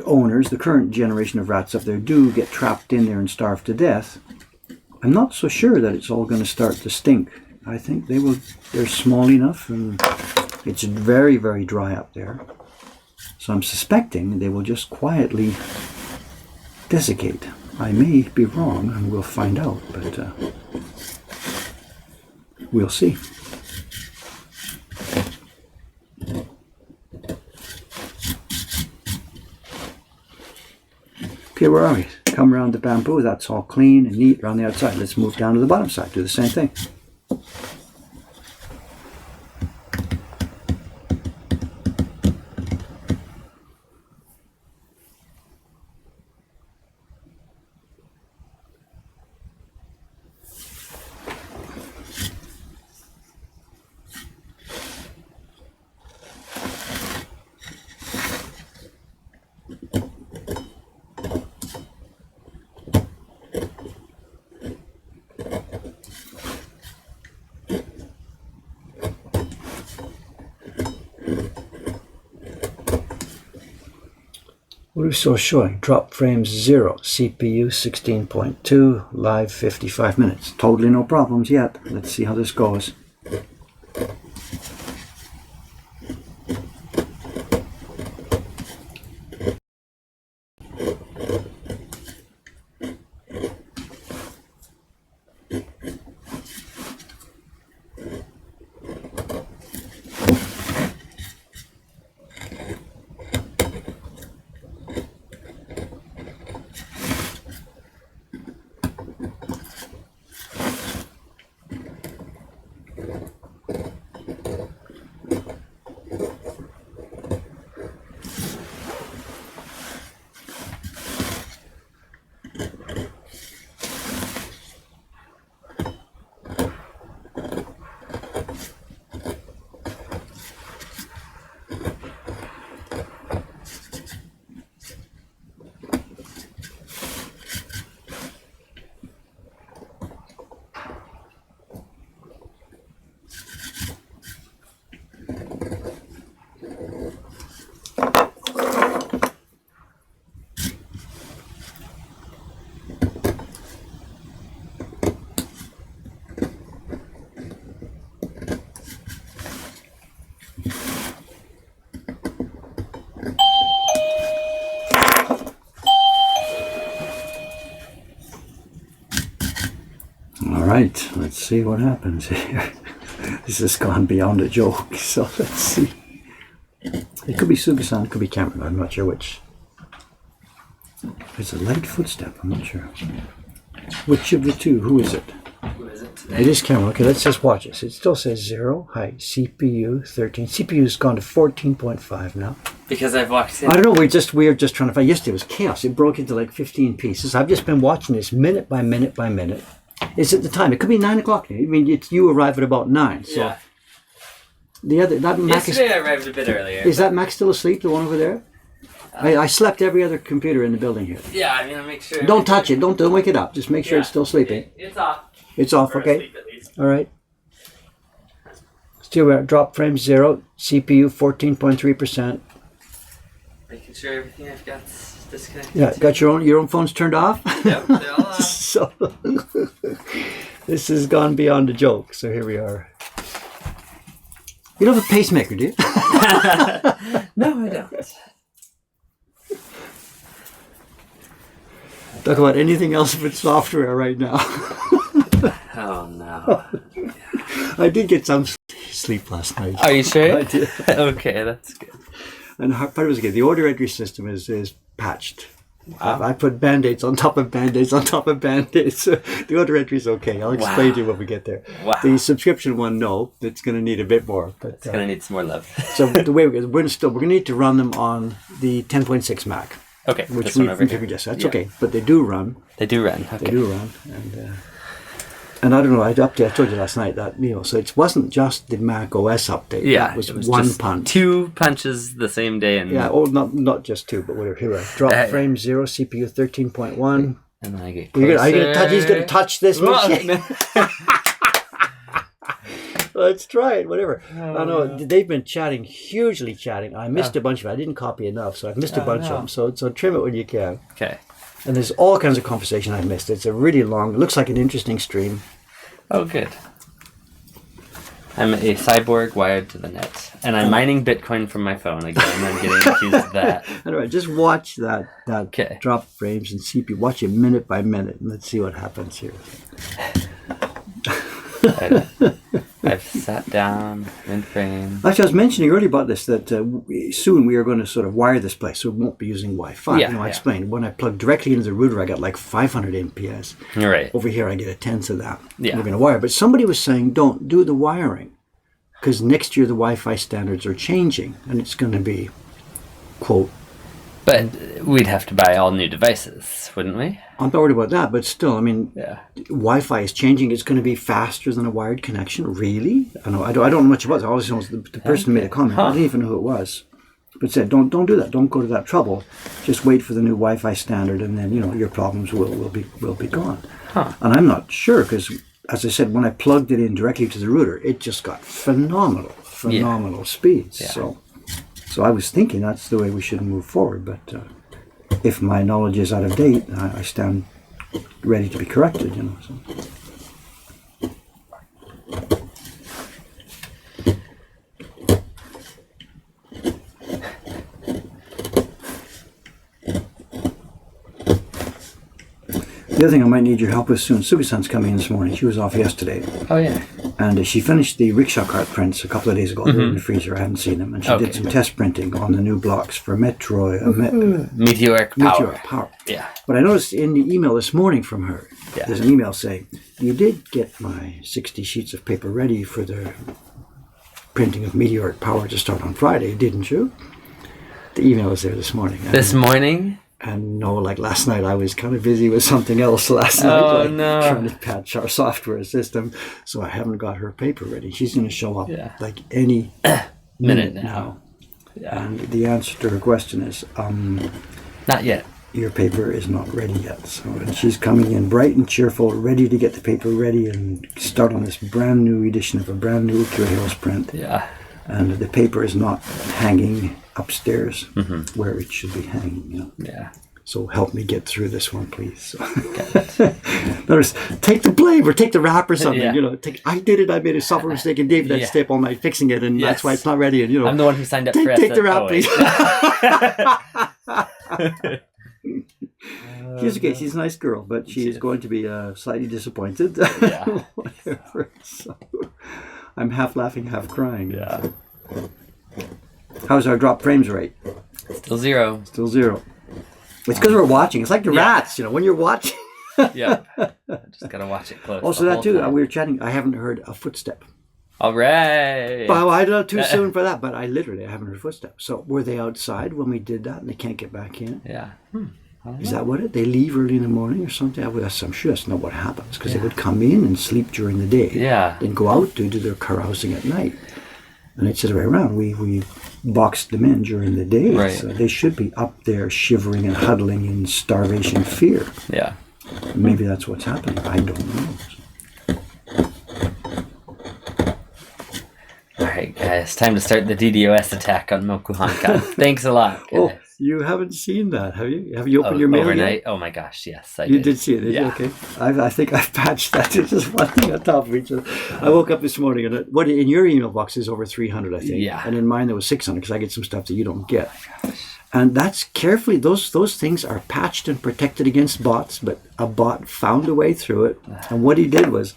owners, the current generation of rats up there, do get trapped in there and starve to death, I'm not so sure that it's all going to start to stink. I think they're small enough and it's very, very dry up there. So I'm suspecting they will just quietly desiccate. I may be wrong and we'll find out, but we'll see. Okay, where are we? Come around the bamboo. That's all clean and neat around the outside. Let's move down to the bottom side. Do the same thing. What are we still showing? Drop frames 0, CPU 16.2, live 55 minutes. Totally no problems yet. Let's see how this goes. right, let's see what happens here. This has gone beyond a joke, so let's see. It could be Suga-san, it could be Cameron, I'm not sure which. It's a light footstep, I'm not sure. Which of the two? Who is it? Who is it today? It is Cameron. Okay, let's just watch this. It still says 0. Hi, CPU 13. CPU's gone to 14.5 now. Because I've walked in. I don't know, we're just trying to find. Yesterday was chaos. It broke into like 15 pieces. I've just been watching this minute by minute by minute. It's at the time. It could be 9 o'clock. I mean, you arrive at about 9. So Yeah. that Mac Yesterday I arrived a bit earlier. is that Mac still asleep, the one over there? I slept every other computer in the building here. Yeah, I mean, I make sure. Don't touch it. Don't wake it up. Just make sure it's still sleeping. It's off. It's off, Or okay? asleep, at least. All right. Still, we're at drop frame 0. CPU 14.3%. Making sure everything I've got's disconnected. Yeah, got your own phones turned off? Yep, they're all off. So, this has gone beyond a joke. So here we are. You don't have a pacemaker, do you? No, I don't. Talk about anything else but software right now. Oh, no. I did get some sleep last night. Are you sure? I did. Okay, that's good. And part of it was good. The order entry system is patched. Wow. I put band-aids on top of band-aids on top of band-aids. The order entry is okay. I'll explain to you when we get there. Wow. The subscription one, no. It's going to need a bit more. But It's going to need some more love. so the way we're going to need to run them on the 10.6 Mac. Okay, Which this we one over here. figured, yes, that's Yeah. okay. But they do run. They do run. Okay. They do run. And I don't know, I told you last night that, so it wasn't just the Mac OS update. Yeah, It was it was one just punch. 2 punches the same day. And Yeah, not just 2, but whatever. Here we are. Drop frame 0, CPU 13.1. And then I get Are you closer. gonna touch? He's going to touch this machine. Let's try it, whatever. I know they've been hugely chatting. I missed a bunch of it. I didn't copy enough, so I've missed a bunch of them. So trim it when you can. Okay. And there's all kinds of conversation I missed. It's a really long, it looks like an interesting stream. Oh, good. I'm a cyborg wired to the net. And I'm mining Bitcoin from my phone again. I'm getting accused of that. Anyway, just watch that Okay. drop frames and CPU. Watch it minute by minute, and let's see what happens here. I've sat down in frame. Actually, I was mentioning earlier about this, that soon we are going to sort of wire this place, so we won't be using Wi-Fi. Yeah, I yeah. explained, when I plug directly into the router, I got like 500 MPS. You're right. Over here, I get a tenth of that. Yeah. We're going to wire. But somebody was saying, don't do the wiring, because next year the Wi-Fi standards are changing, and it's going to be, quote, But we'd have to buy all new devices, wouldn't we? I'm not worried about that, but still, I mean, Yeah. Wi-Fi is changing. It's going to be faster than a wired connection. Really? I don't know much about it. All I know is the person who made a comment. I didn't even know who it was, but said, don't do that. Don't go to that trouble. Just wait for the new Wi-Fi standard, and then your problems will be gone. Huh. And I'm not sure because, as I said, when I plugged it in directly to the router, it just got phenomenal speeds. Yeah. So I was thinking that's the way we should move forward, but. If my knowledge is out of date, I stand ready to be corrected, So. The other thing I might need your help with soon, Sugi-san's coming in this morning. She was off yesterday. Oh, yeah. And she finished the rickshaw cart prints a couple of days ago. They're in the freezer. I haven't seen them. And she did some test printing on the new blocks for Meteoric power. Yeah. But I noticed in the email this morning from her, there's an email saying, you did get my 60 sheets of paper ready for the printing of meteoric power to start on Friday, didn't you? The email was there this morning. This morning? And no, like last night, I was kind of busy with something else last night. Oh, like no. Trying to patch our software system. So I haven't got her paper ready. She's going to show up like any minute now. Yeah. And the answer to her question is, Not yet. your paper is not ready yet. So and she's coming in bright and cheerful, ready to get the paper ready and start on this brand new edition of a brand new Cure Hills print. Yeah. And the paper is not hanging upstairs where it should be hanging. Yeah. So help me get through this one, please. Notice, take the blame or take the rap or something. Yeah. I did it. I made a software mistake and David had to stay up all night fixing it, and that's why it's not ready. And I'm the one who signed up for take the rap, please. She's okay. She's a nice girl, but she's going to be slightly disappointed. Yeah. Whatever. So, I'm half laughing, half crying. Yeah. How's our drop frames rate? Still 0. Still 0. It's because we're watching. It's like the rats, when you're watching. Yeah. Just gotta watch it close. Also, that too. We were chatting. I haven't heard a footstep. All right. Well, I don't know, too soon for that, but I haven't heard footsteps. So were they outside when we did that and they can't get back in? Yeah. Is that what it? They leave early in the morning or something? I'm sure that's not what happens because they would come in and sleep during the day. Yeah. Then go out to do their carousing at night. And they'd sit right around. We boxed them in during the day. Right. So they should be up there shivering and huddling in starvation fear. Yeah. Maybe that's what's happening. I don't know. All right, guys. Time to start the DDoS attack on Mokuhankan. Thanks a lot, guys. Oh, you haven't seen that, have you? Have you opened your mail overnight? yet? Oh my gosh, yes, I You did. did see it, did you? Okay. I think I've patched that. It's just one thing on top of each other. I woke up this morning and what in your email box is over 300, I think. Yeah. And in mine there was 600 because I get some stuff that you don't get. And that's carefully, those things are patched and protected against bots, but a bot found a way through it. And what he did was,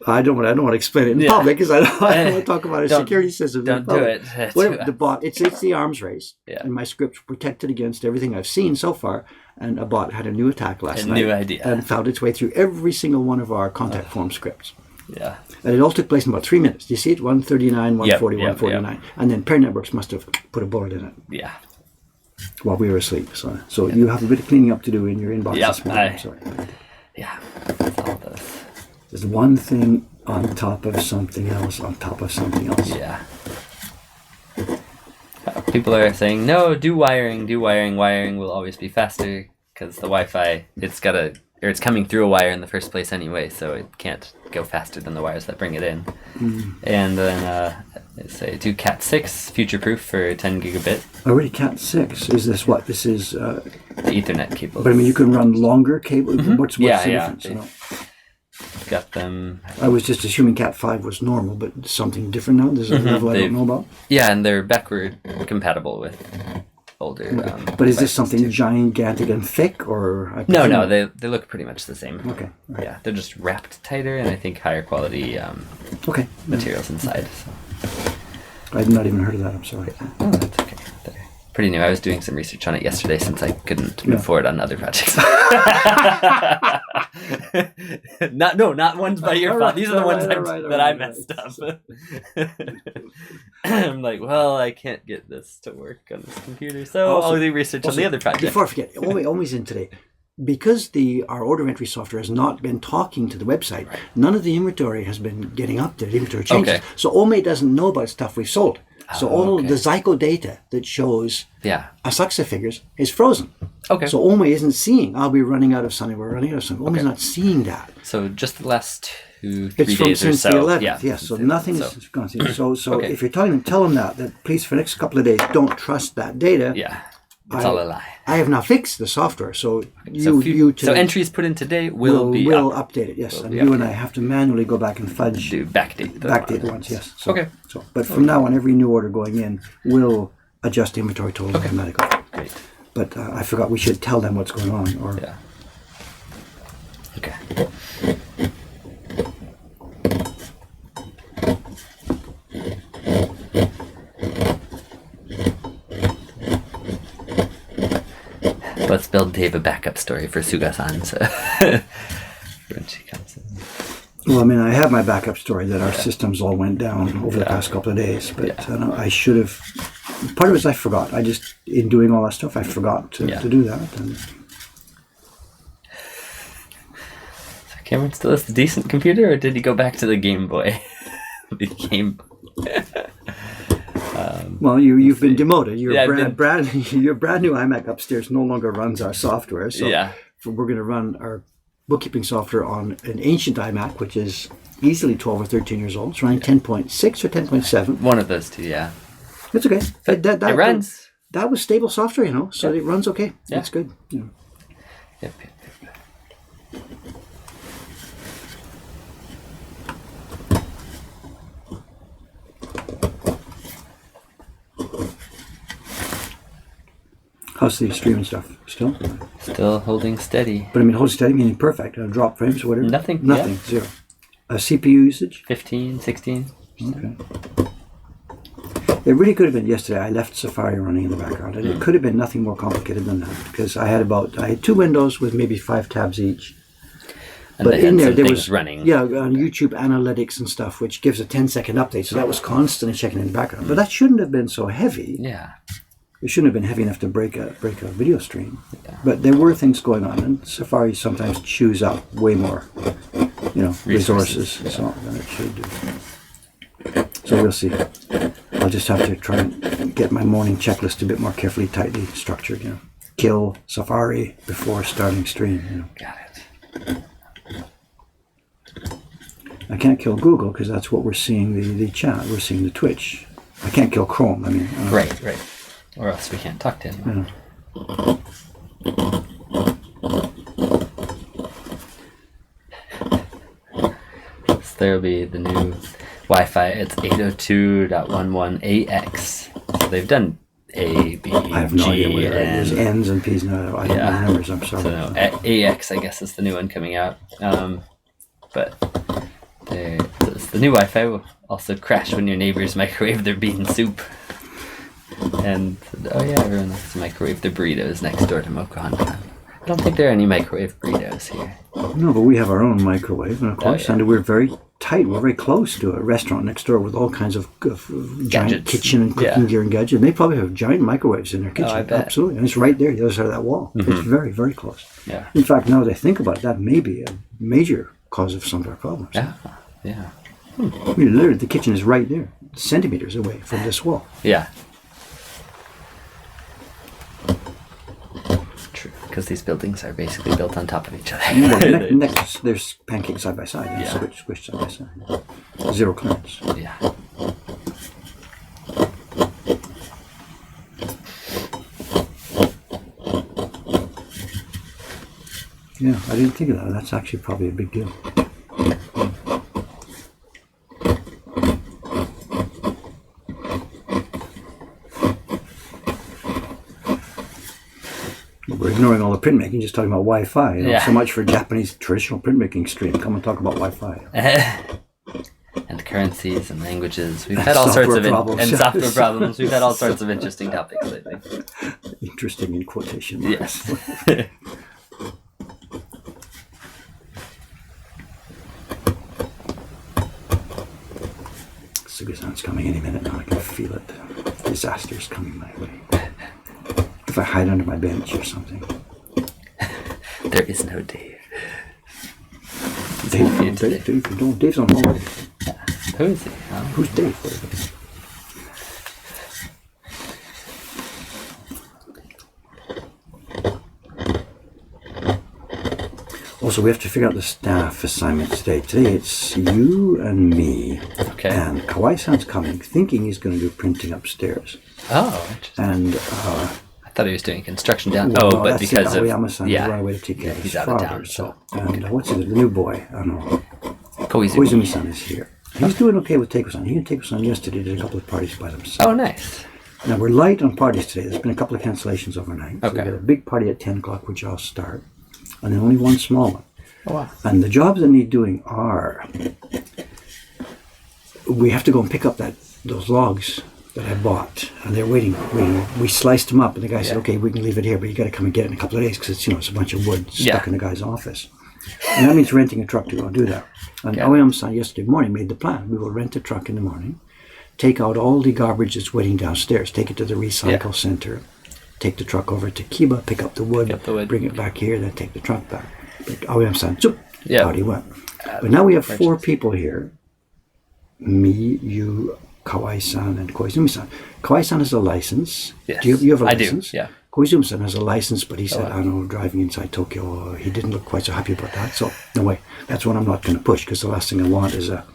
I don't want to explain it in public because I don't want to talk about a security system. Don't do it. The bot, it's the arms race. Yeah. And my script's protected against everything I've seen so far. And a bot had a new attack last night. New idea. And found its way through every single one of our contact form scripts. Yeah. And it all took place in about 3 minutes. Do you see it? 139, 140, 149. And then Parent Networks must have put a bullet in it. Yeah. While we were asleep. So you have a bit of cleaning up to do in your inbox this morning. I'm sorry. Yeah. That's all this. There's one thing on top of something else, on top of something else. Yeah. People are saying, no, do wiring. Wiring will always be faster because the Wi-Fi, it's coming through a wire in the first place anyway, so it can't go faster than the wires that bring it in. And then they say, do Cat 6 future-proof for 10 gigabit. Already Cat 6. Is this what? This is... the Ethernet cable. But I mean, you can run longer cable? What's the difference? Got them. I was just assuming Cat 5 was normal, but something different now? There's a level I don't know about? Yeah, and they're backward compatible with older. But is this something gigantic and thick, or? No, they look pretty much the same. Okay. Right. Yeah, they're just wrapped tighter, and I think higher quality materials inside. So. I've not even heard of that. I'm sorry. Oh, that's okay. They're pretty new. I was doing some research on it yesterday since I couldn't move forward on other projects. Not ones by your fault. These are the ones that I messed up. I'm like, well, I can't get this to work on this computer, so I'll do research on the other project. Before I forget, always in today, because our order entry software has not been talking to the website, none of the inventory has been getting updated, inventory changes. Okay. So OME doesn't know about stuff we've sold. So all the Zyco data that shows Asuxa figures is frozen. Okay. So OME isn't seeing, I'll be running out of something, we're running out of something. OME's not seeing that. So just the last 2-3 it's from days or since so. the 11th, yes. So nothing's gone. So if you're telling them, tell them that please for the next couple of days, don't trust that data. Yeah. It's all a lie. I have now fixed the software, so so entries put in today will update it. Yes, and you and I have to manually go back and fudge. Do backdate the ones. Yes. So, okay. But from now on, every new order going in will adjust inventory totals automatically. Great. But I forgot we should tell them what's going on. Okay. Let's build Dave a backup story for Suga-san when she comes in. Well, I mean, I have my backup story that our systems all went down over the past couple of days, but I should have. Part of it is I forgot. In doing all that stuff, I forgot to do that. And so Cameron still has the decent computer, or did he go back to the Game Boy? The Game Boy. Well, you've been demoted. Your brand new iMac upstairs no longer runs our software. So we're going to run our bookkeeping software on an ancient iMac, which is easily 12 or 13 years old. It's running 10.6 or 10.7. One of those two, yeah. It's okay. It runs. That was stable software, so it runs okay. Yeah. It's good. Yep. How's the stream and stuff? Still holding steady. But I mean, hold steady meaning perfect. Drop frames or whatever? Nothing. Zero. CPU usage? 15, 16. Okay. It really could have been yesterday. I left Safari running in the background, and it could have been nothing more complicated than that because I had 2 windows with maybe 5 tabs each. And but in there was running. Yeah, on YouTube analytics and stuff, which gives a 10-second update. So that was constantly checking in the background. But that shouldn't have been so heavy. Yeah. It shouldn't have been heavy enough to break a video stream. Yeah. But there were things going on, and Safari sometimes chews up way more, resources than it should do. So we'll see. I'll just have to try and get my morning checklist a bit more carefully, tightly structured. Kill Safari before starting stream. Got it. I can't kill Google because that's what we're seeing the chat. We're seeing the Twitch. I can't kill Chrome. I mean, right. Or else we can't talk to him. So there'll be the new Wi-Fi. It's 802.11ax. So they've done A, B, I have no G, idea what it is. There's N's and P's. No, I don't know numbers. I'm sorry. So no, AX, I guess, is the new one coming out. But the new Wi-Fi will also crash when your neighbors microwave their bean soup. And, everyone likes to microwave their burritos next door to Mokuhankan. I don't think there are any microwave burritos here. No, but we have our own microwave. And of course, and we're very tight. We're very close to a restaurant next door with all kinds of giant kitchen and cooking gear and gadgets. And they probably have giant microwaves in their kitchen. I bet. Absolutely. And it's right there, the other side of that wall. Mm-hmm. It's very, very close. Yeah. In fact, now that I think about it, that may be a major cause of some of our problems. Yeah. I mean, literally, the kitchen is right there, centimeters away from this wall. Yeah. True, because these buildings are basically built on top of each other. Next, there's pancakes side by side, squished side by side. Zero clearance. Yeah. Yeah, I didn't think of that. That's actually probably a big deal. We're ignoring all the printmaking, just talking about Wi-Fi. So much for Japanese traditional printmaking stream. Come and talk about Wi-Fi. And currencies and languages. We've had all sorts of software problems. We've had all sorts of interesting topics lately. Interesting in quotation marks. Yes. Suga-san's coming any minute now. I can feel it. Disaster's coming my way. If I hide under my bench or something. There is no Dave. Dave's on holiday. Who is he? Who's Dave? Also, we have to figure out the staff assignments today. Today it's you and me. Okay. And Kawai-san's coming, thinking he's going to do printing upstairs. Oh, interesting. And I thought he was doing construction down. But because of Aoyama-san is running away to take care of his out father. of town. So. And what's it? The new boy. I don't know. Koizumi-san is here. He's doing okay with Teiko-san. He and Teiko-san yesterday did a couple of parties by themselves. Oh, nice. Now, we're light on parties today. There's been a couple of cancellations overnight. So we got a big party at 10 o'clock, which I'll start. And then only one small one. Oh, wow. And the jobs that need doing are, we have to go and pick up those logs that I bought, and they're waiting. We sliced them up, and the guy said, "Okay, we can leave it here, but you got to come and get it in a couple of days because it's a bunch of wood stuck in the guy's office." And that means renting a truck to go and do that. And Aoyama-san yesterday morning made the plan. We will rent a truck in the morning, take out all the garbage that's waiting downstairs, take it to the recycle center, take the truck over to Kiba, pick up the wood, bring it back here, then take the truck back. Aoyama-san, out he went. But now we have 4 people here. Me, you, Kawai-san, and Koizumi-san. Kawai-san has a license. Yes. Do you have a license? I do, yeah. Koizumi-san has a license, but he said, I don't know, driving inside Tokyo, he didn't look quite so happy about that. So, no way. That's one I'm not going to push, because the last thing I want is a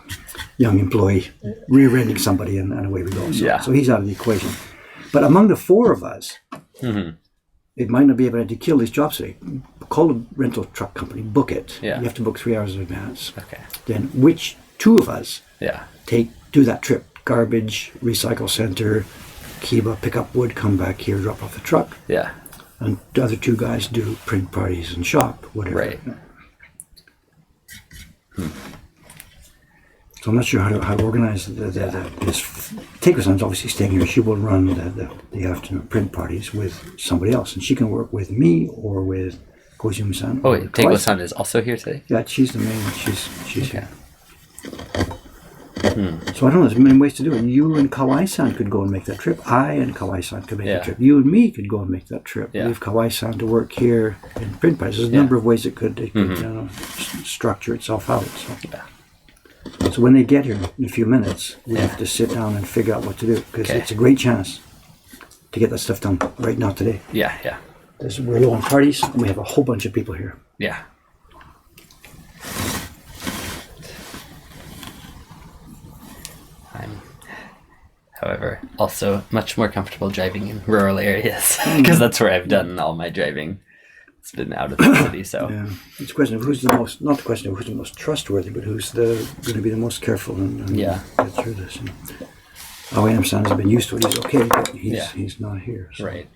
young employee rear-ending somebody, and away we go. So he's out of the equation. But among the 4 of us, it might not be able to kill these jobs today. Call a rental truck company, book it. Yeah. You have to book 3 hours in advance. Okay. Then which 2 of us do that trip? Garbage, recycle center, Kiba, pick up wood, come back here, drop off the truck. Yeah. And the other two guys do print parties and shop, whatever. Right. So I'm not sure how to organize this. Teiko-san's obviously staying here. She will run the afternoon print parties with somebody else, and she can work with me or with Koizumi-san. Oh, wait, Teiko-san is also here today? Yeah, she's the main. She's Okay. here. So I don't know. There's many ways to do it. You and Kawai-san could go and make that trip. I and Kawai-san could make that trip. You and me could go and make that trip. Yeah. Leave Kawai-san to work here in print parties. There's a number of ways it could structure itself out. So. Yeah. So when they get here in a few minutes, we have to sit down and figure out what to do, because it's a great chance to get that stuff done right now today. Yeah. We're low on parties, and we have a whole bunch of people here. Yeah. I'm, however, also much more comfortable driving in rural areas because that's where I've done all my driving. It's been out of the city, so. Yeah. It's a question of who's the most, not the question of who's the most trustworthy, but who's going to be the most careful and get through this. You know. Aoyama-san has been used to it. He's okay, but he's not here. So. Right.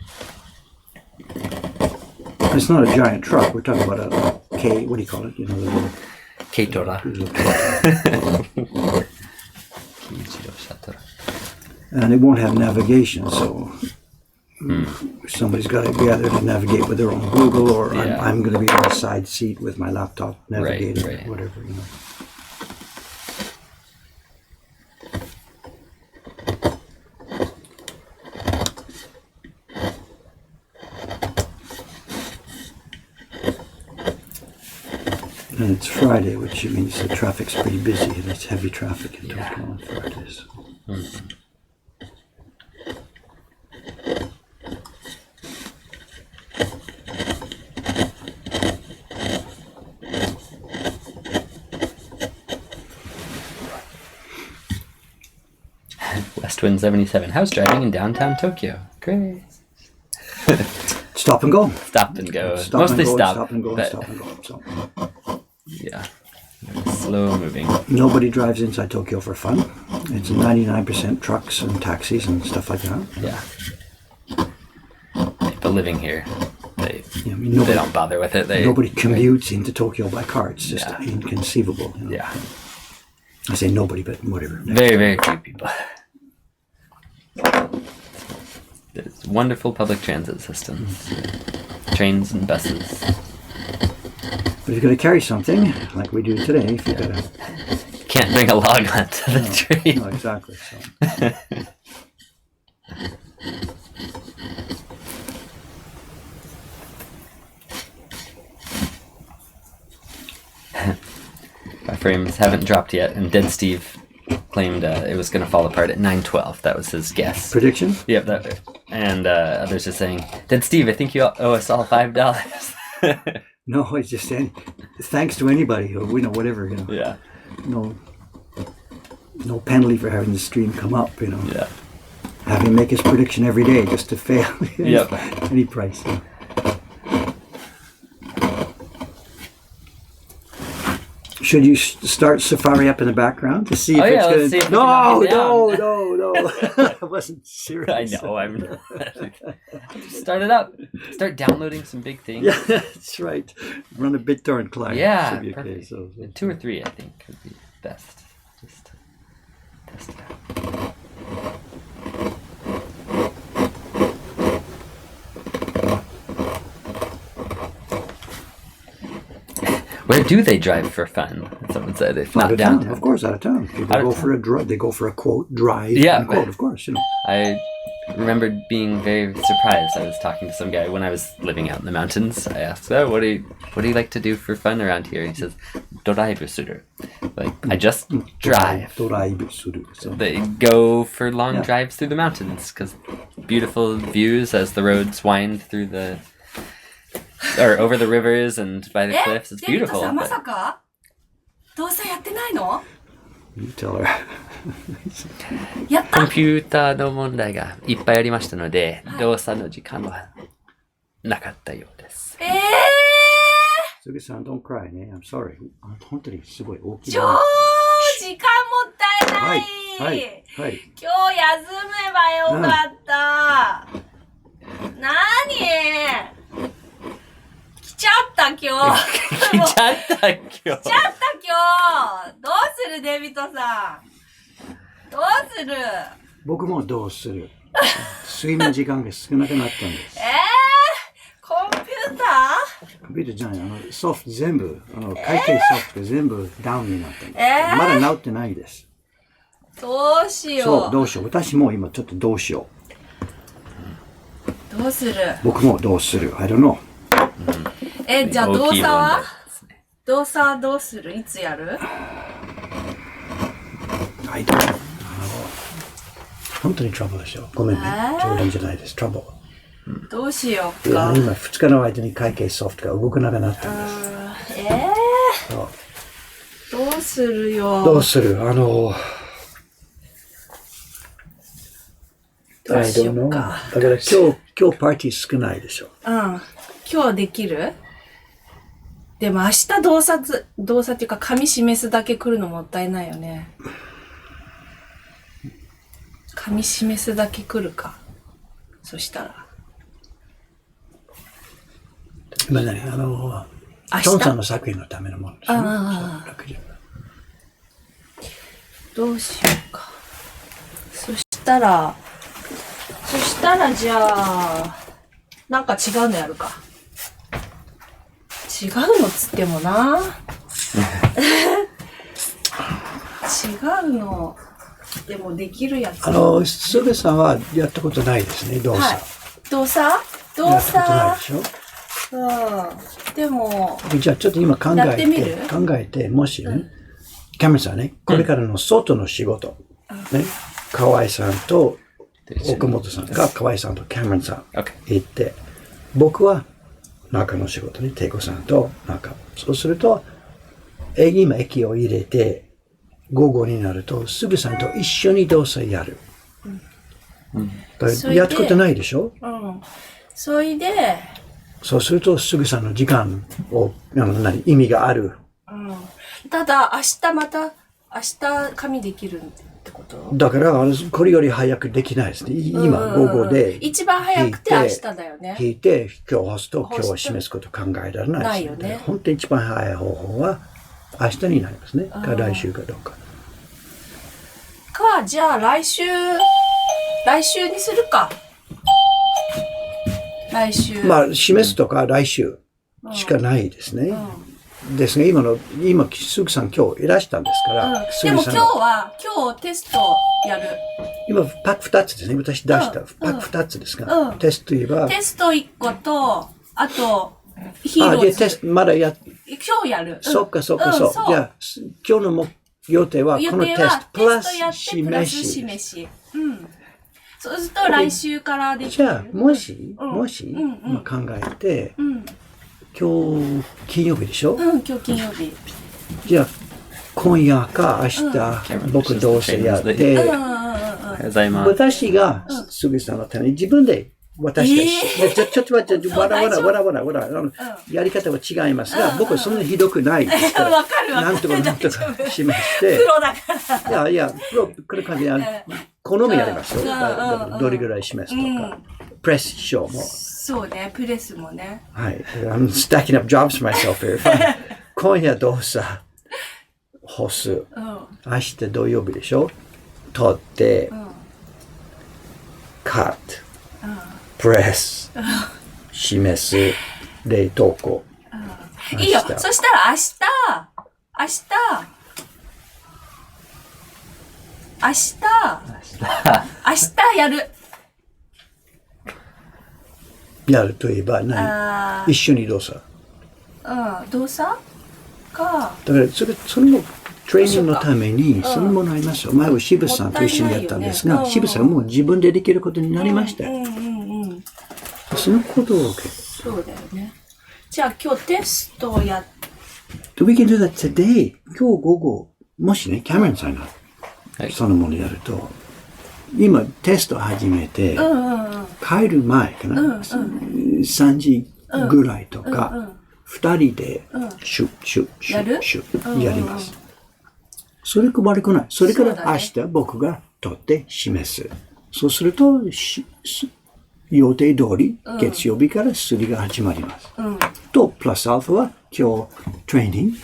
It's not a giant truck. We're talking about a K, what do you call it? You know, the little... Keitora. And it won't have navigation, so somebody's got to gather to navigate with their own Google, or I'm going to be on the side seat with my laptop navigating, or whatever, you know. And it's Friday, which means the traffic's pretty busy, and it's heavy traffic in Tokyo on Fridays. West Wind 77. How's driving in downtown Tokyo? Great. Stop and go. Stop and go. Stop Mostly and go, stop. Stop and go. But, Stop and go. So. Yeah. Slow moving. Nobody drives inside Tokyo for fun. It's 99% trucks and taxis and stuff like that. Yeah. People living here, they nobody, don't bother with it. Nobody commutes into Tokyo by car. It's just inconceivable. You know? Yeah. I say nobody, but whatever. Very, very few people. There's wonderful public transit systems, trains and buses. But if you're going to carry something, like we do today, if you've got to... Can't bring a log onto the train. No, exactly. So. Our frames haven't dropped yet, and Dead Steve claimed it was going to fall apart at 9:12. That was his guess. Prediction? Yep. And others are saying, Dead Steve, I think you owe us all $5. No, it's just saying, thanks to anybody, or whatever, you know. Yeah. No penalty for having the stream come up, you know. Yeah. Having make his prediction every day just to fail. Yep. Any price. Yeah. Should you start Safari up in the background to see if it's going to... No. I wasn't serious. I know. I'm. Start it up. Start downloading some big things. Yeah, that's right. Run a BitTorrent client. Yeah, should be okay. perfect. So. 2 or 3, I think, would be best. Just test it out. Where do they drive for fun? Someone said, if not downtown. Of course, out of town. People go for a drive. They go for a quote drive. Yeah, quote, of course. You know. I remembered being very surprised. I was talking to some guy when I was living out in the mountains. I asked, "Oh, what do you like to do for fun around here?" And he says, "Doraibu suru." Like, I just drive. Doraibu suru. So. They go for long drives through the mountains because beautiful views as the roads wind through the. Or over the rivers and by the cliffs. It's beautiful. You tell her. コンピューターの問題がいっぱいありましたので、動作の時間はなかったようです。Sugi-san, don't cry ね。I'm sorry. 本当にすごい大きい。超時間もったいない。はい。今日休めばよかった。何？ちゃった今日。もう来ちゃった今日。来ちゃった今日。どうするデビットさん。どうする？僕もどうする？睡眠時間が少なくなったんです。コンピュータコンピューターじゃない、ソフト全部、会計ソフト全部ダウンになったんです。ーまだ治ってないです。どうしよそう、どうしよう。私も今ちょっとどうしよう。どうする？僕もどうする ?I don't know. じゃあ動大きい問題作はですね。動作はどうする？いつやる？ I don't know. 本当にトラブルですよ。ごめんね。冗談じゃないです。トラブル。どうしようか。今2日の間に会計ソフトが動かなくなったんです。そうどうするよ。どうするどうしようか。だから今日パーティー少ないでしょ。今日できる？でも明日動作っていうか紙示すだけ来るのもったいないよね。紙示すだけ来るか。そしたら。今ね、ジョンさんの作品のためのものですね。どうしようか。そしたらじゃあ、なんか違うのやるか。違うのっつってもな。違うのでもできるやつ。すぐさんはやったことないですね、動作。はい、動作やったことないでしょ。でも、じゃあちょっと今考えて、もしね、キャメラさんね、これからの外の仕事、ね、河合さんと奥本さんが河合さんとキャメラさん行って、僕は中の仕事にテイコさんと中。そうすると、今駅を入れて、午後になると、すぐさんと一緒に動作やる。やったことないでしょ？それで、そうすると、すぐさんの時間を、意味がある。ただ、明日紙できるってことだから、これより早くできないですね。今、午後で。一番早くて明日だよね。引いて、今日干すと今日は示すこと考えられないです、ね。本当に一番早い方法は、明日になりますね。か来週かどうか。じゃあ来週にするか。来週。まあ、示すとか来週しかないですね。ですが、今、すぐさん今日いらしたんですから。でも今日テストやる。今、パック2つですね。私出した。パック2つですが、テストといえば。テスト1個と、あと、ヒーローズ。テスト、まだ今日やる。そっか。じゃあ、今日の予定はこのテストプラス示し。そうすると来週からできる。じゃあ、もし、今考えて、今日金曜日でしょ？今日金曜日。じゃあ、今夜か明日、僕どうせやって、私がすぐさんのために自分で渡したちょっと待って、わら。やり方は違いますが、僕はそんなにひどくないですから。わかる。なんとかしまして。プロだから。いや、これ感じで、好みやりますよ。どれぐらい示すとか。プレスショーも。そうね、プレスもね。はい。I'm stacking up jobs for myself here. 今夜動作、干す。明日土曜日でしょ？取って、カット。プレス、示す、冷凍庫。いいよ。そしたら明日やる。やるといえば何？一緒に動作。動作か。だからそれもトレーニングのためにそのものありますよ。前は渋さんと一緒にやったんですが、渋さんも自分でできることになりました。そのことを。そうだよね。じゃあ今日テストをやっ We can do that today. 今日午後、もしね、キャメロンさんがそのものやると、今テスト始めて、帰る前かな、3時ぐらいとか、2人でシュッやります。それ悪くない。それから明日僕が取って示す。そうすると、予定通り月曜日からすりが始まります。とプラスアルファは今日トレーニング。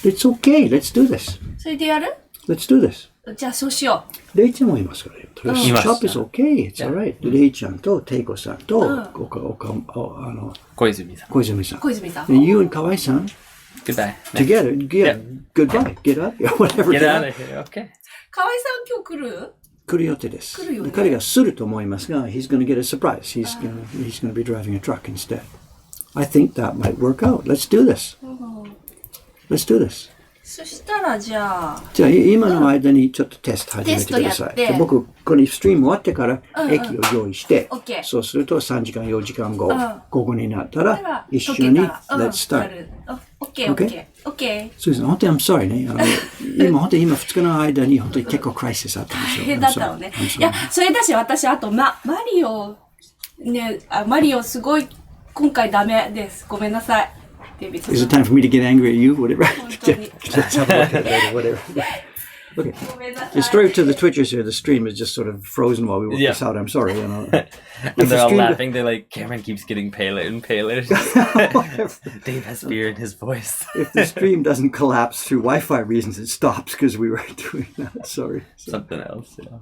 It's okay. Let's do this. それでやる Let's do this. じゃあそうしよレイちゃんもいますからよ。いました Shop is okay. It's alright. レイちゃんとテイコさんと小泉さん。小泉さん。う。小泉さん。 And you and 河合さん Goodbye. together. Goodbye. Get up. Whatever. Get out of here. Okay. 河合さん今日来る来る予定です。来るよね。彼がすると思いますが、he's going to get a surprise. He's going to be driving a truck instead. I think that might work out. Let's do this. Let's do this. そしたらじゃあ、じゃあ今の間にちょっとテスト始めてください。テストやってじゃあ僕このストリーム終わってから駅を用意して、 OK そうすると3時間4時間後、午後になっただからら一緒に解けたら Let's start。やるオッケーオッケーオッケそうですね。本当に I'm sorry ね。本当に今2日の間に本当に結構クライシスあったんですよ。ー。大変だったのね。いや、それだし私あとマリオね、マリオすごい今回ダメです。ごめんなさい。デビッド Is さ it time for me to get angry at you? Whatever. 本当に Let's have a look at it later. Whatever. Okay. ごめんなさい。 The story to the Twitchers here, the stream is just sort of frozen while we work Yeah. this out. I'm sorry. And the they're all stream- laughing. They're like, Cameron keeps getting paler and paler. Dave has fear in his voice. If the stream doesn't collapse through Wi-Fi reasons, it stops because we were doing that. Sorry. Something else, yeah.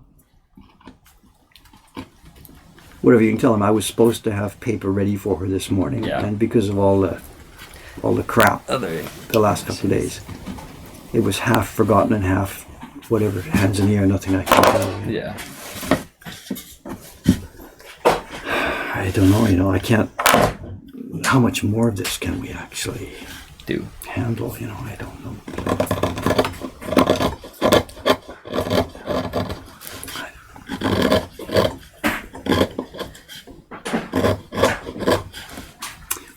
Whatever, you can tell him I was supposed to have paper ready for her this morning, Yeah. and because of all the crap Oh, there you go. the last couple of days, it was half forgotten and half whatever, hands in the air, nothing I can do. Yeah. I don't know. I can't. How much more of this can we actually Do. handle? I don't know.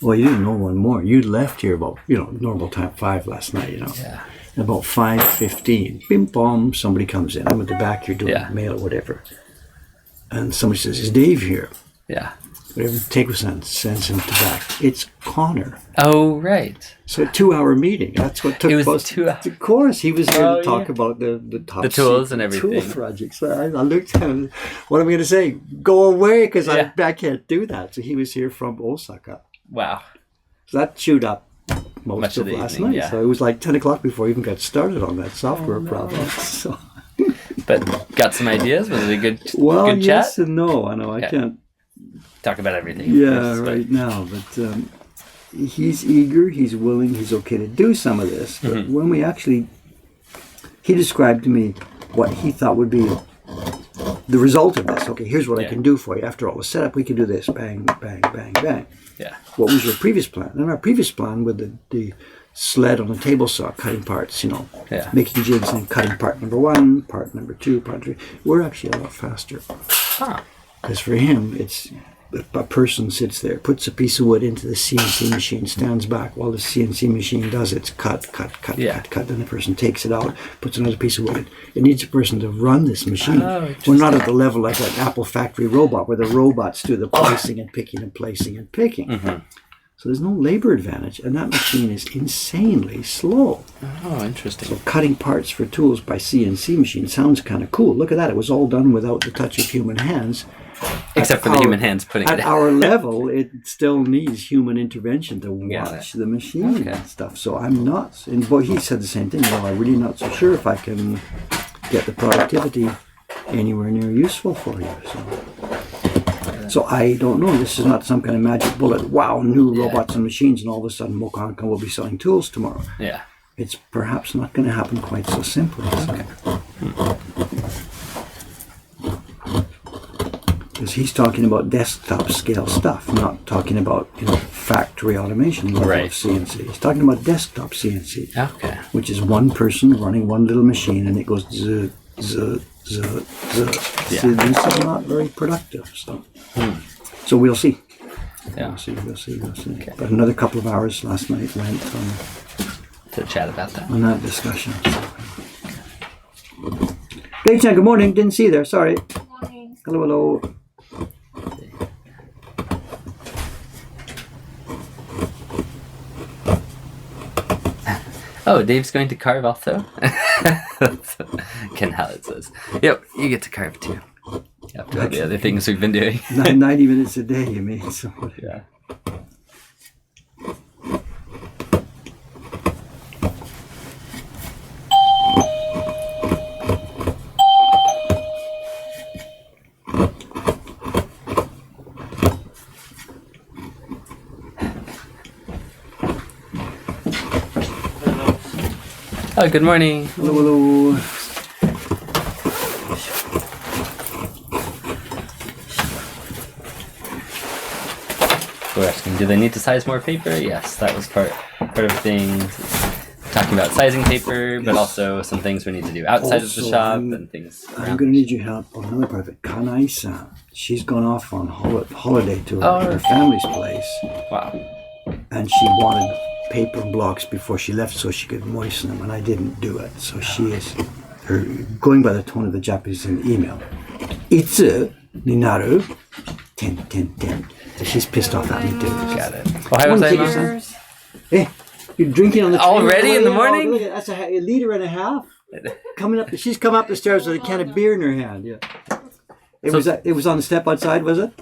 Well, you didn't know one more. You left here about, normal time 5 last night, Yeah. About 5:15. Bim bom, somebody comes in. I'm at the back here doing Yeah. mail or whatever. And somebody says, "Is Dave here?" Yeah. Whatever Tegusan sends him to back. It's Connor. Oh, right. So a 2-hour meeting. That's what took It was most. 2 hours. Of course, he was here Oh, to talk yeah. about the top The tools secret and everything. tool projects. So I looked at him. What am I going to say? Go away, because Yeah. I can't do that. So he was here from Osaka. Wow. So that chewed up most Much of of the last evening, night. yeah. So it was like 10 o'clock before I even got started on that software problem. So, But got some ideas? Was it a good, well, good yes chat? and no. I know I Yeah. can't. Talk about everything. Yeah, first, but- right now. But he's eager, he's willing, he's okay to do some of this. But Mm-hmm. when we actually, he described to me what he thought would be the result of this. Okay, here's what I Yeah. can do for you. After all the setup, we can do this. Bang, bang, bang, bang. Yeah. What was your previous plan? And our previous plan with the sled on the table saw, cutting parts, Yeah. making jigs and cutting part number 1, part number 2, part 3. We're actually a lot faster. Huh. Because for him, it's a person sits there, puts a piece of wood into the CNC machine, stands back while the CNC machine does its cut, Yeah. cut. Then the person takes it out, puts another piece of wood in. It needs a person to run this machine. Oh, We're not at the level like an Apple factory robot where the robots do the placing and picking and placing and picking. Mm-hmm. So there's no labor advantage, and that machine is insanely slow. Oh, interesting. Cutting parts for tools by CNC machine sounds kind of cool. Look at that. It was all done without the touch of human hands. Except for the human hands putting At it our level, it still needs human intervention to Got watch the machine Okay. and stuff. So I'm not, and boy, he said the same thing. I'm really not so sure if I can get the productivity anywhere near useful for you. So I don't know. This is not some kind of magic bullet. Wow, new robots and machines, and all of a sudden Mokuhankan will be selling tools tomorrow. Yeah. It's perhaps not going to happen quite so simply. Okay. Because he's talking about desktop scale stuff, not talking about factory automation level Right. of CNC. He's talking about desktop CNC, Okay. which is one person running one little machine, and it goes zzz, zzz, zzz, zzz. Yeah. See, this is not very productive. So we'll see. Yeah. We'll see. But another couple of hours last night went To chat about that. on that discussion. Dave-chan, good morning. Didn't see you there. Sorry. Hello, hello. Oh, Dave's going to carve also? That's Ken Hallett says. Yep, you get to carve too. After all the other things we've been doing. 90 minutes a day, you mean? So, Yeah. Oh, good morning. Hello, hello. We're asking, do they need to size more paper? Yes, that was part of things. Talking about sizing paper, but also some things we need to do outside of the Also, shop and things. I'm going to need your help on another part of it. Kanai-san, she's gone off on holiday to her family's place. Wow. And she wanted paper blocks before she left so she could moisten them, and I didn't do it. So she is, going by the tone of the Japanese in the email, itsu ni naru, ten, ten, ten. So she's pissed off at me too. Got it. Ohayou Hey, you're drinking on the train already in the morning? Oh, look at, that's a liter and a half. Coming up, she's come up the stairs with a can of beer in her hand. Yeah, it was on the step outside, was it?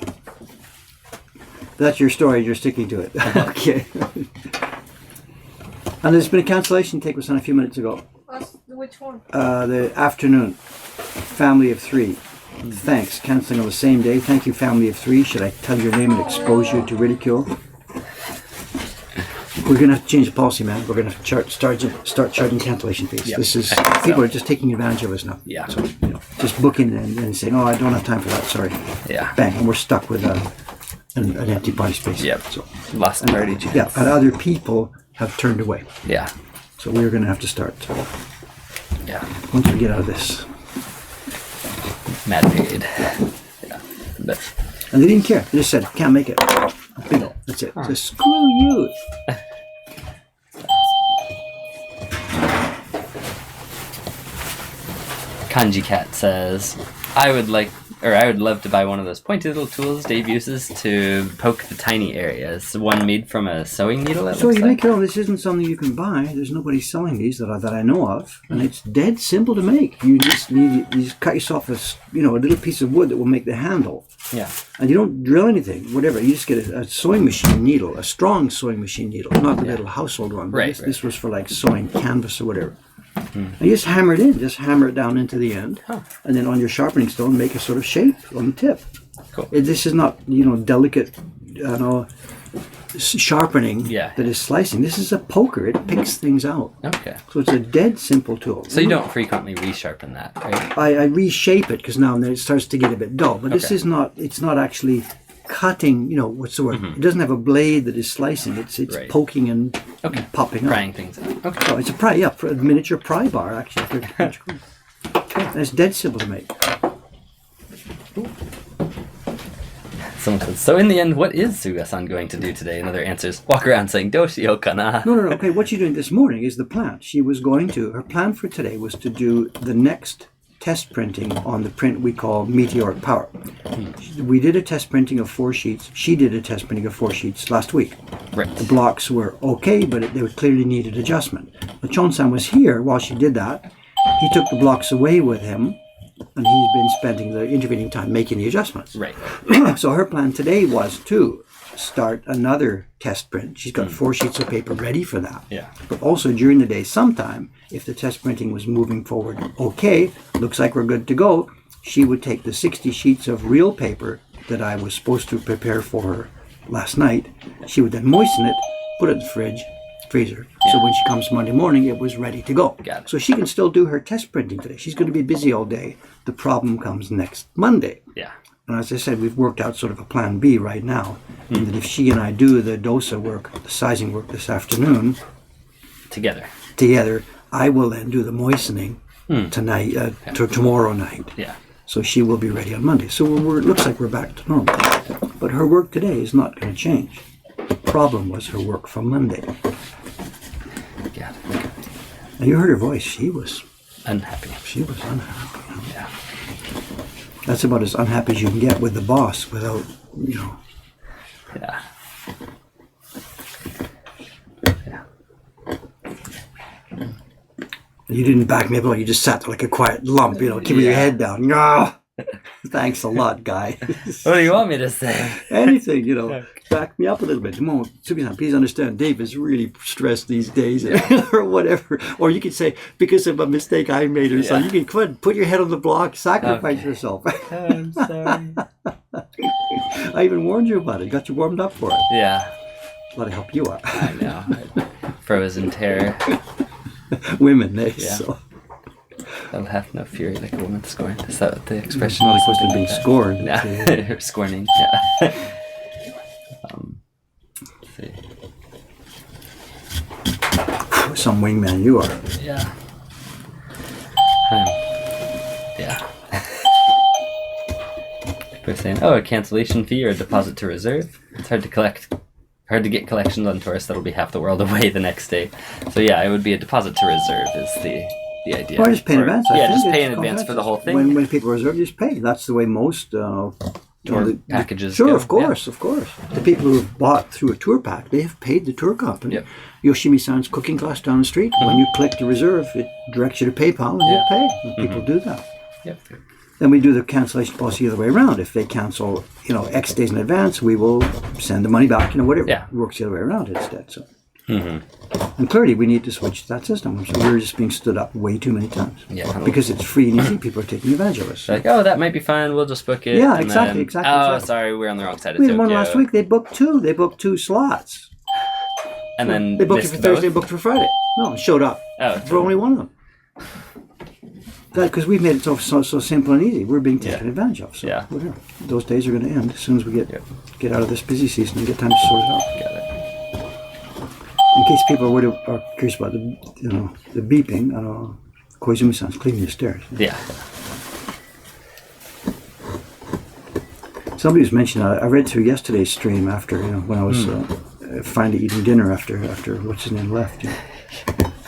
That's your story. You're sticking to it. Okay. And there's been a cancellation take was on a few minutes ago. Which one? The afternoon. Family of 3. Thanks. Cancelling on the same day. Thank you, family of 3. Should I tell your name and expose you to ridicule? We're going to have to change the policy, man. We're going to start charging cancellation fees. Yep. This is people are just taking advantage of us now. Yeah. So, just booking and saying, "Oh, I don't have time for that. Sorry." Yeah. Bang, and we're stuck with an empty party space. Yep. So Lost party chance. yeah, and other people have turned away. Yeah. So we're going to have to start. Yeah. Once we get out of this. Mad period. Yeah. But And they didn't care. They just said, "Can't make it." Bingo. That's it. So screw you. Kanji Cat says, I would love to buy one of those pointy little tools Dave uses to poke the tiny areas. One made from a sewing needle. So you make your own. This isn't something you can buy. There's nobody selling these that I know of, and it's dead simple to make. You just cut yourself a little piece of wood that will make the handle. Yeah. And you don't drill anything, whatever. You just get a sewing machine needle, a strong sewing machine needle, not the little household one. But this was for like sewing canvas or whatever. And you just hammer it in, just hammer it down into the end, and then on your sharpening stone, make a sort of shape on the tip. Cool. This is not, delicate, sharpening that is slicing. This is a poker. It picks things out. Okay. So it's a dead simple tool. So you don't frequently resharpen that, right? I reshape it because now and then it starts to get a bit dull. But this is not. It's not actually cutting. What's the word? It doesn't have a blade that is slicing. It's poking and popping up. Prying things out. Okay. So it's a miniature pry bar actually. And it's dead simple to make. Someone says, so in the end, what is Suga-san going to do today? And other answers, walk around saying, "Doshio kana." No. Okay, what she's doing this morning is the plan. Her plan for today was to do the next test printing on the print we call Meteoric Power. We did a test printing of 4 sheets. She did a test printing of 4 sheets last week. Right. The blocks were okay, but they clearly needed adjustment. But Chon-san was here while she did that. He took the blocks away with him, and he's been spending the intervening time making the adjustments. Right. So her plan today was to start another test print. She's got 4 sheets of paper ready for that. Yeah. But also during the day sometime, if the test printing was moving forward okay, looks like we're good to go, she would take the 60 sheets of real paper that I was supposed to prepare for her last night. She would then moisten it, put it in the freezer. So when she comes Monday morning, it was ready to go. Got it. So she can still do her test printing today. She's going to be busy all day. The problem comes next Monday. Yeah. And as I said, we've worked out sort of a plan B right now. And that if she and I do the dosa work, the sizing work this afternoon, Together, I will then do the moistening tonight, tomorrow night. Yeah. So she will be ready on Monday. So it looks like we're back to normal. But her work today is not going to change. The problem was her work from Monday. Yeah. Now you heard her voice. She was Unhappy. unhappy. Yeah. That's about as unhappy as you can get with the boss without, Yeah. You didn't back me up at all. You just sat there like a quiet lump, keeping your head down. No, thanks a lot, guy. What do you want me to say? Anything, back me up a little bit. Come on, Sugi-san, please understand, Dave is really stressed these days, or whatever. Or you could say, because of a mistake I made or something, you can come on, put your head on the block, sacrifice yourself. I'm sorry. I even warned you about it, got you warmed up for it. Yeah. A lot of help you are. I know. Frozen terror. women, Yeah. so Thou hath no fury like a woman scorned. Is that what the expression not is? supposed to be scorned. Yeah, or scorning. Yeah. Let's see. Some wingman you are. Yeah. Yeah. People are saying, "Oh, a cancellation fee or a deposit to reserve." It's hard to get collections on tourists that'll be half the world away the next day. So yeah, it would be a deposit to reserve is the idea. Or just pay in advance. I Yeah, think just it's pay in advance for the whole thing. When people reserve, just pay. That's the way most packages Sure, go. of course. The people who have bought through a tour pack, they have paid the tour company. Yep. Yoshimi-san's cooking class down the street. When you click to reserve, it directs you to PayPal and you pay. And people do that. Yep. Then we do the cancellation policy the other way around. If they cancel, X days in advance, we will send the money back. Whatever. Yeah. It works the other way around instead. So. And clearly, we need to switch to that system. So we're just being stood up way too many times. Yeah. Because it's free and easy. People are taking advantage of us. Like, oh, that might be fine. We'll just book it. Yeah, and exactly. then, oh, sorry, we're on the wrong side of We Tokyo. had one last week. They booked two. They booked two slots. And then They booked it missed for Thursday, both? booked it for Friday. No, it showed up Oh, for only one of them. Because we've made it so simple and easy. We're being taken advantage of. So Yeah. whatever. Those days are going to end as soon as we get out of this busy season and get time to sort it out. got it. In case people are curious about the beeping, Koizumi-san's cleaning the stairs. Yeah. Somebody was mentioning, I read through yesterday's stream after, when I was finally eating dinner after what's his name left.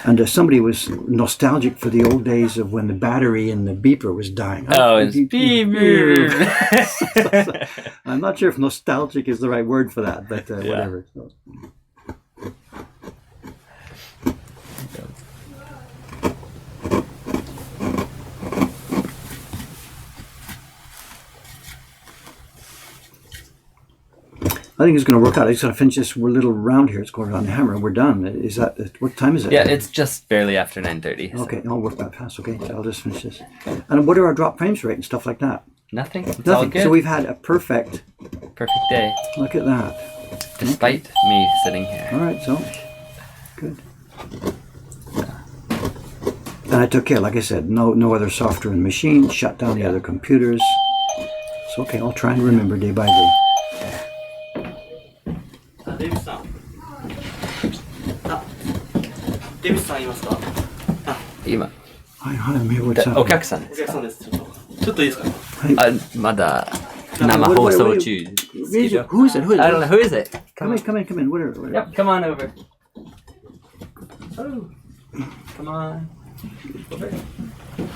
And somebody was nostalgic for the old days of when the battery in the beeper was dying. Oh, it's beeper. I'm not sure if nostalgic is the right word for that, but whatever. So. I think it's going to work out. I just got to finish this little round here. It's going around the hammer, and we're done. Is that what time is it? Yeah, it's just barely after 9:30. So. Okay, I'll work that fast. Okay, so I'll just finish this. And what are our drop frames rate and stuff like that? Nothing. It's all Nothing. good. So we've had a perfect day. look at that. Despite me sitting here. All right, so good. And I took care, like I said, no other software in the machine. Shut down the other computers. So okay, I'll try and remember day by day. デビスさん。デビスさんいますか？今。Hi, I'm here. What's up? お客さんですか？お客さんです。ちょっといいですか？あ、まだ生放送中。 Who is it? Who is it? I don't know. Who is it? Come in. Whatever. Yep, come on over. Oh, come on.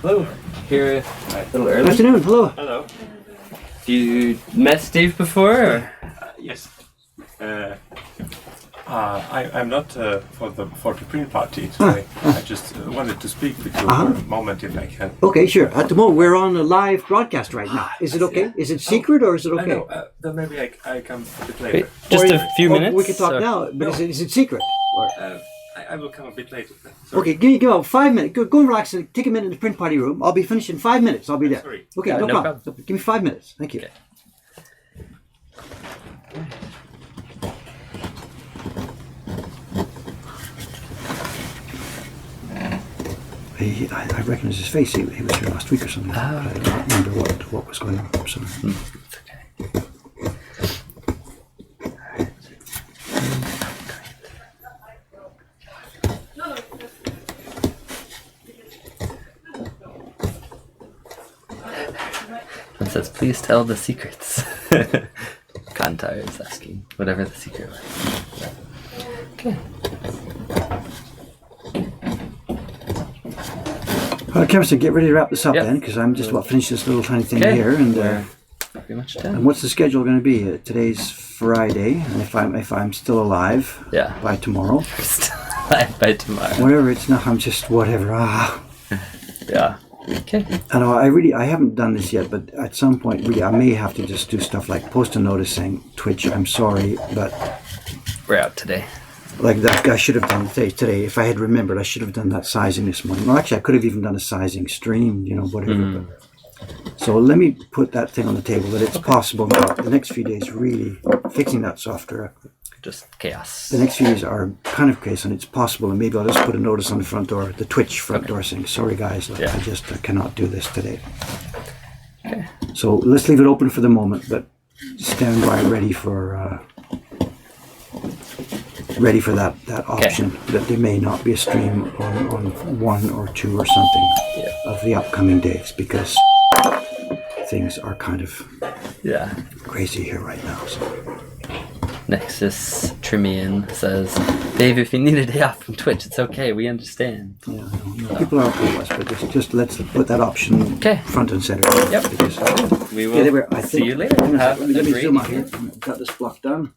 Hello. Here, a little early. Afternoon. Hello. Hello. You met Steve before? Or? Yes. I'm not for the print party today. I just wanted to speak with you for a moment if I can. Okay, sure. At the moment, we're on a live broadcast right now. Is it okay? Is it secret or is it okay? No, then maybe I come a bit later. Wait, just a few minutes? We can talk or- now, but is it secret? Or, I will come a bit later. Sorry. okay, give me about 5 minutes. Go and relax and take a minute in the print party room. I'll be finished in 5 minutes. I'll be there. Sorry. Okay, Yeah, no no problem. Give me 5 minutes. Thank you. Okay. I recognize his face. He was here last week or something. But I don't remember what was going on. So. It says, please tell the secrets. Kantar is asking whatever the secret was. Okay. Well, Kevin, get ready to wrap this up Yep. then, because I'm just about finished this little tiny thing Okay. here. And Pretty much done. and what's the schedule going to be? Today's Friday, and if I'm still alive Yeah. by tomorrow, Still alive by tomorrow. whatever it's not, I'm just whatever. Yeah. Okay. I know I haven't done this yet, but at some point, really, I may have to just do stuff like post a notice saying, Twitch, I'm sorry, but We're out today. like that I should have done today. If I had remembered, I should have done that sizing this morning. Well, actually, I could have even done a sizing stream, whatever. But, so let me put that thing on the table that it's possible now, the next few days, really fixing that software. just chaos. The next few days are kind of case, and it's possible, and maybe I'll just put a notice on the front door, the Twitch front door saying, sorry guys, look, Yeah. I just cannot do this today. Okay. So let's leave it open for the moment, but stand by ready for that option that there may not be a stream on 1 or 2 or something of the upcoming days, because things are kind of crazy here right now. So. Nexus Trimian says, Dave, if you need a day off from Twitch, it's okay. We understand. Yeah, no, people are okay with us, but just let's put that option front and center. Yep. Because, We will see you later. Have let me a great zoom out here. evening. I've got this block done.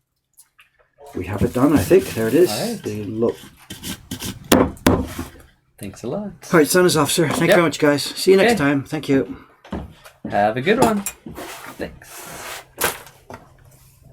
We have it done, I think. There it is. All right. The look. Thanks a lot. All right, sun is off, sir. Thank you very much, guys. See you next time. Thank you. Have a good one. Thanks.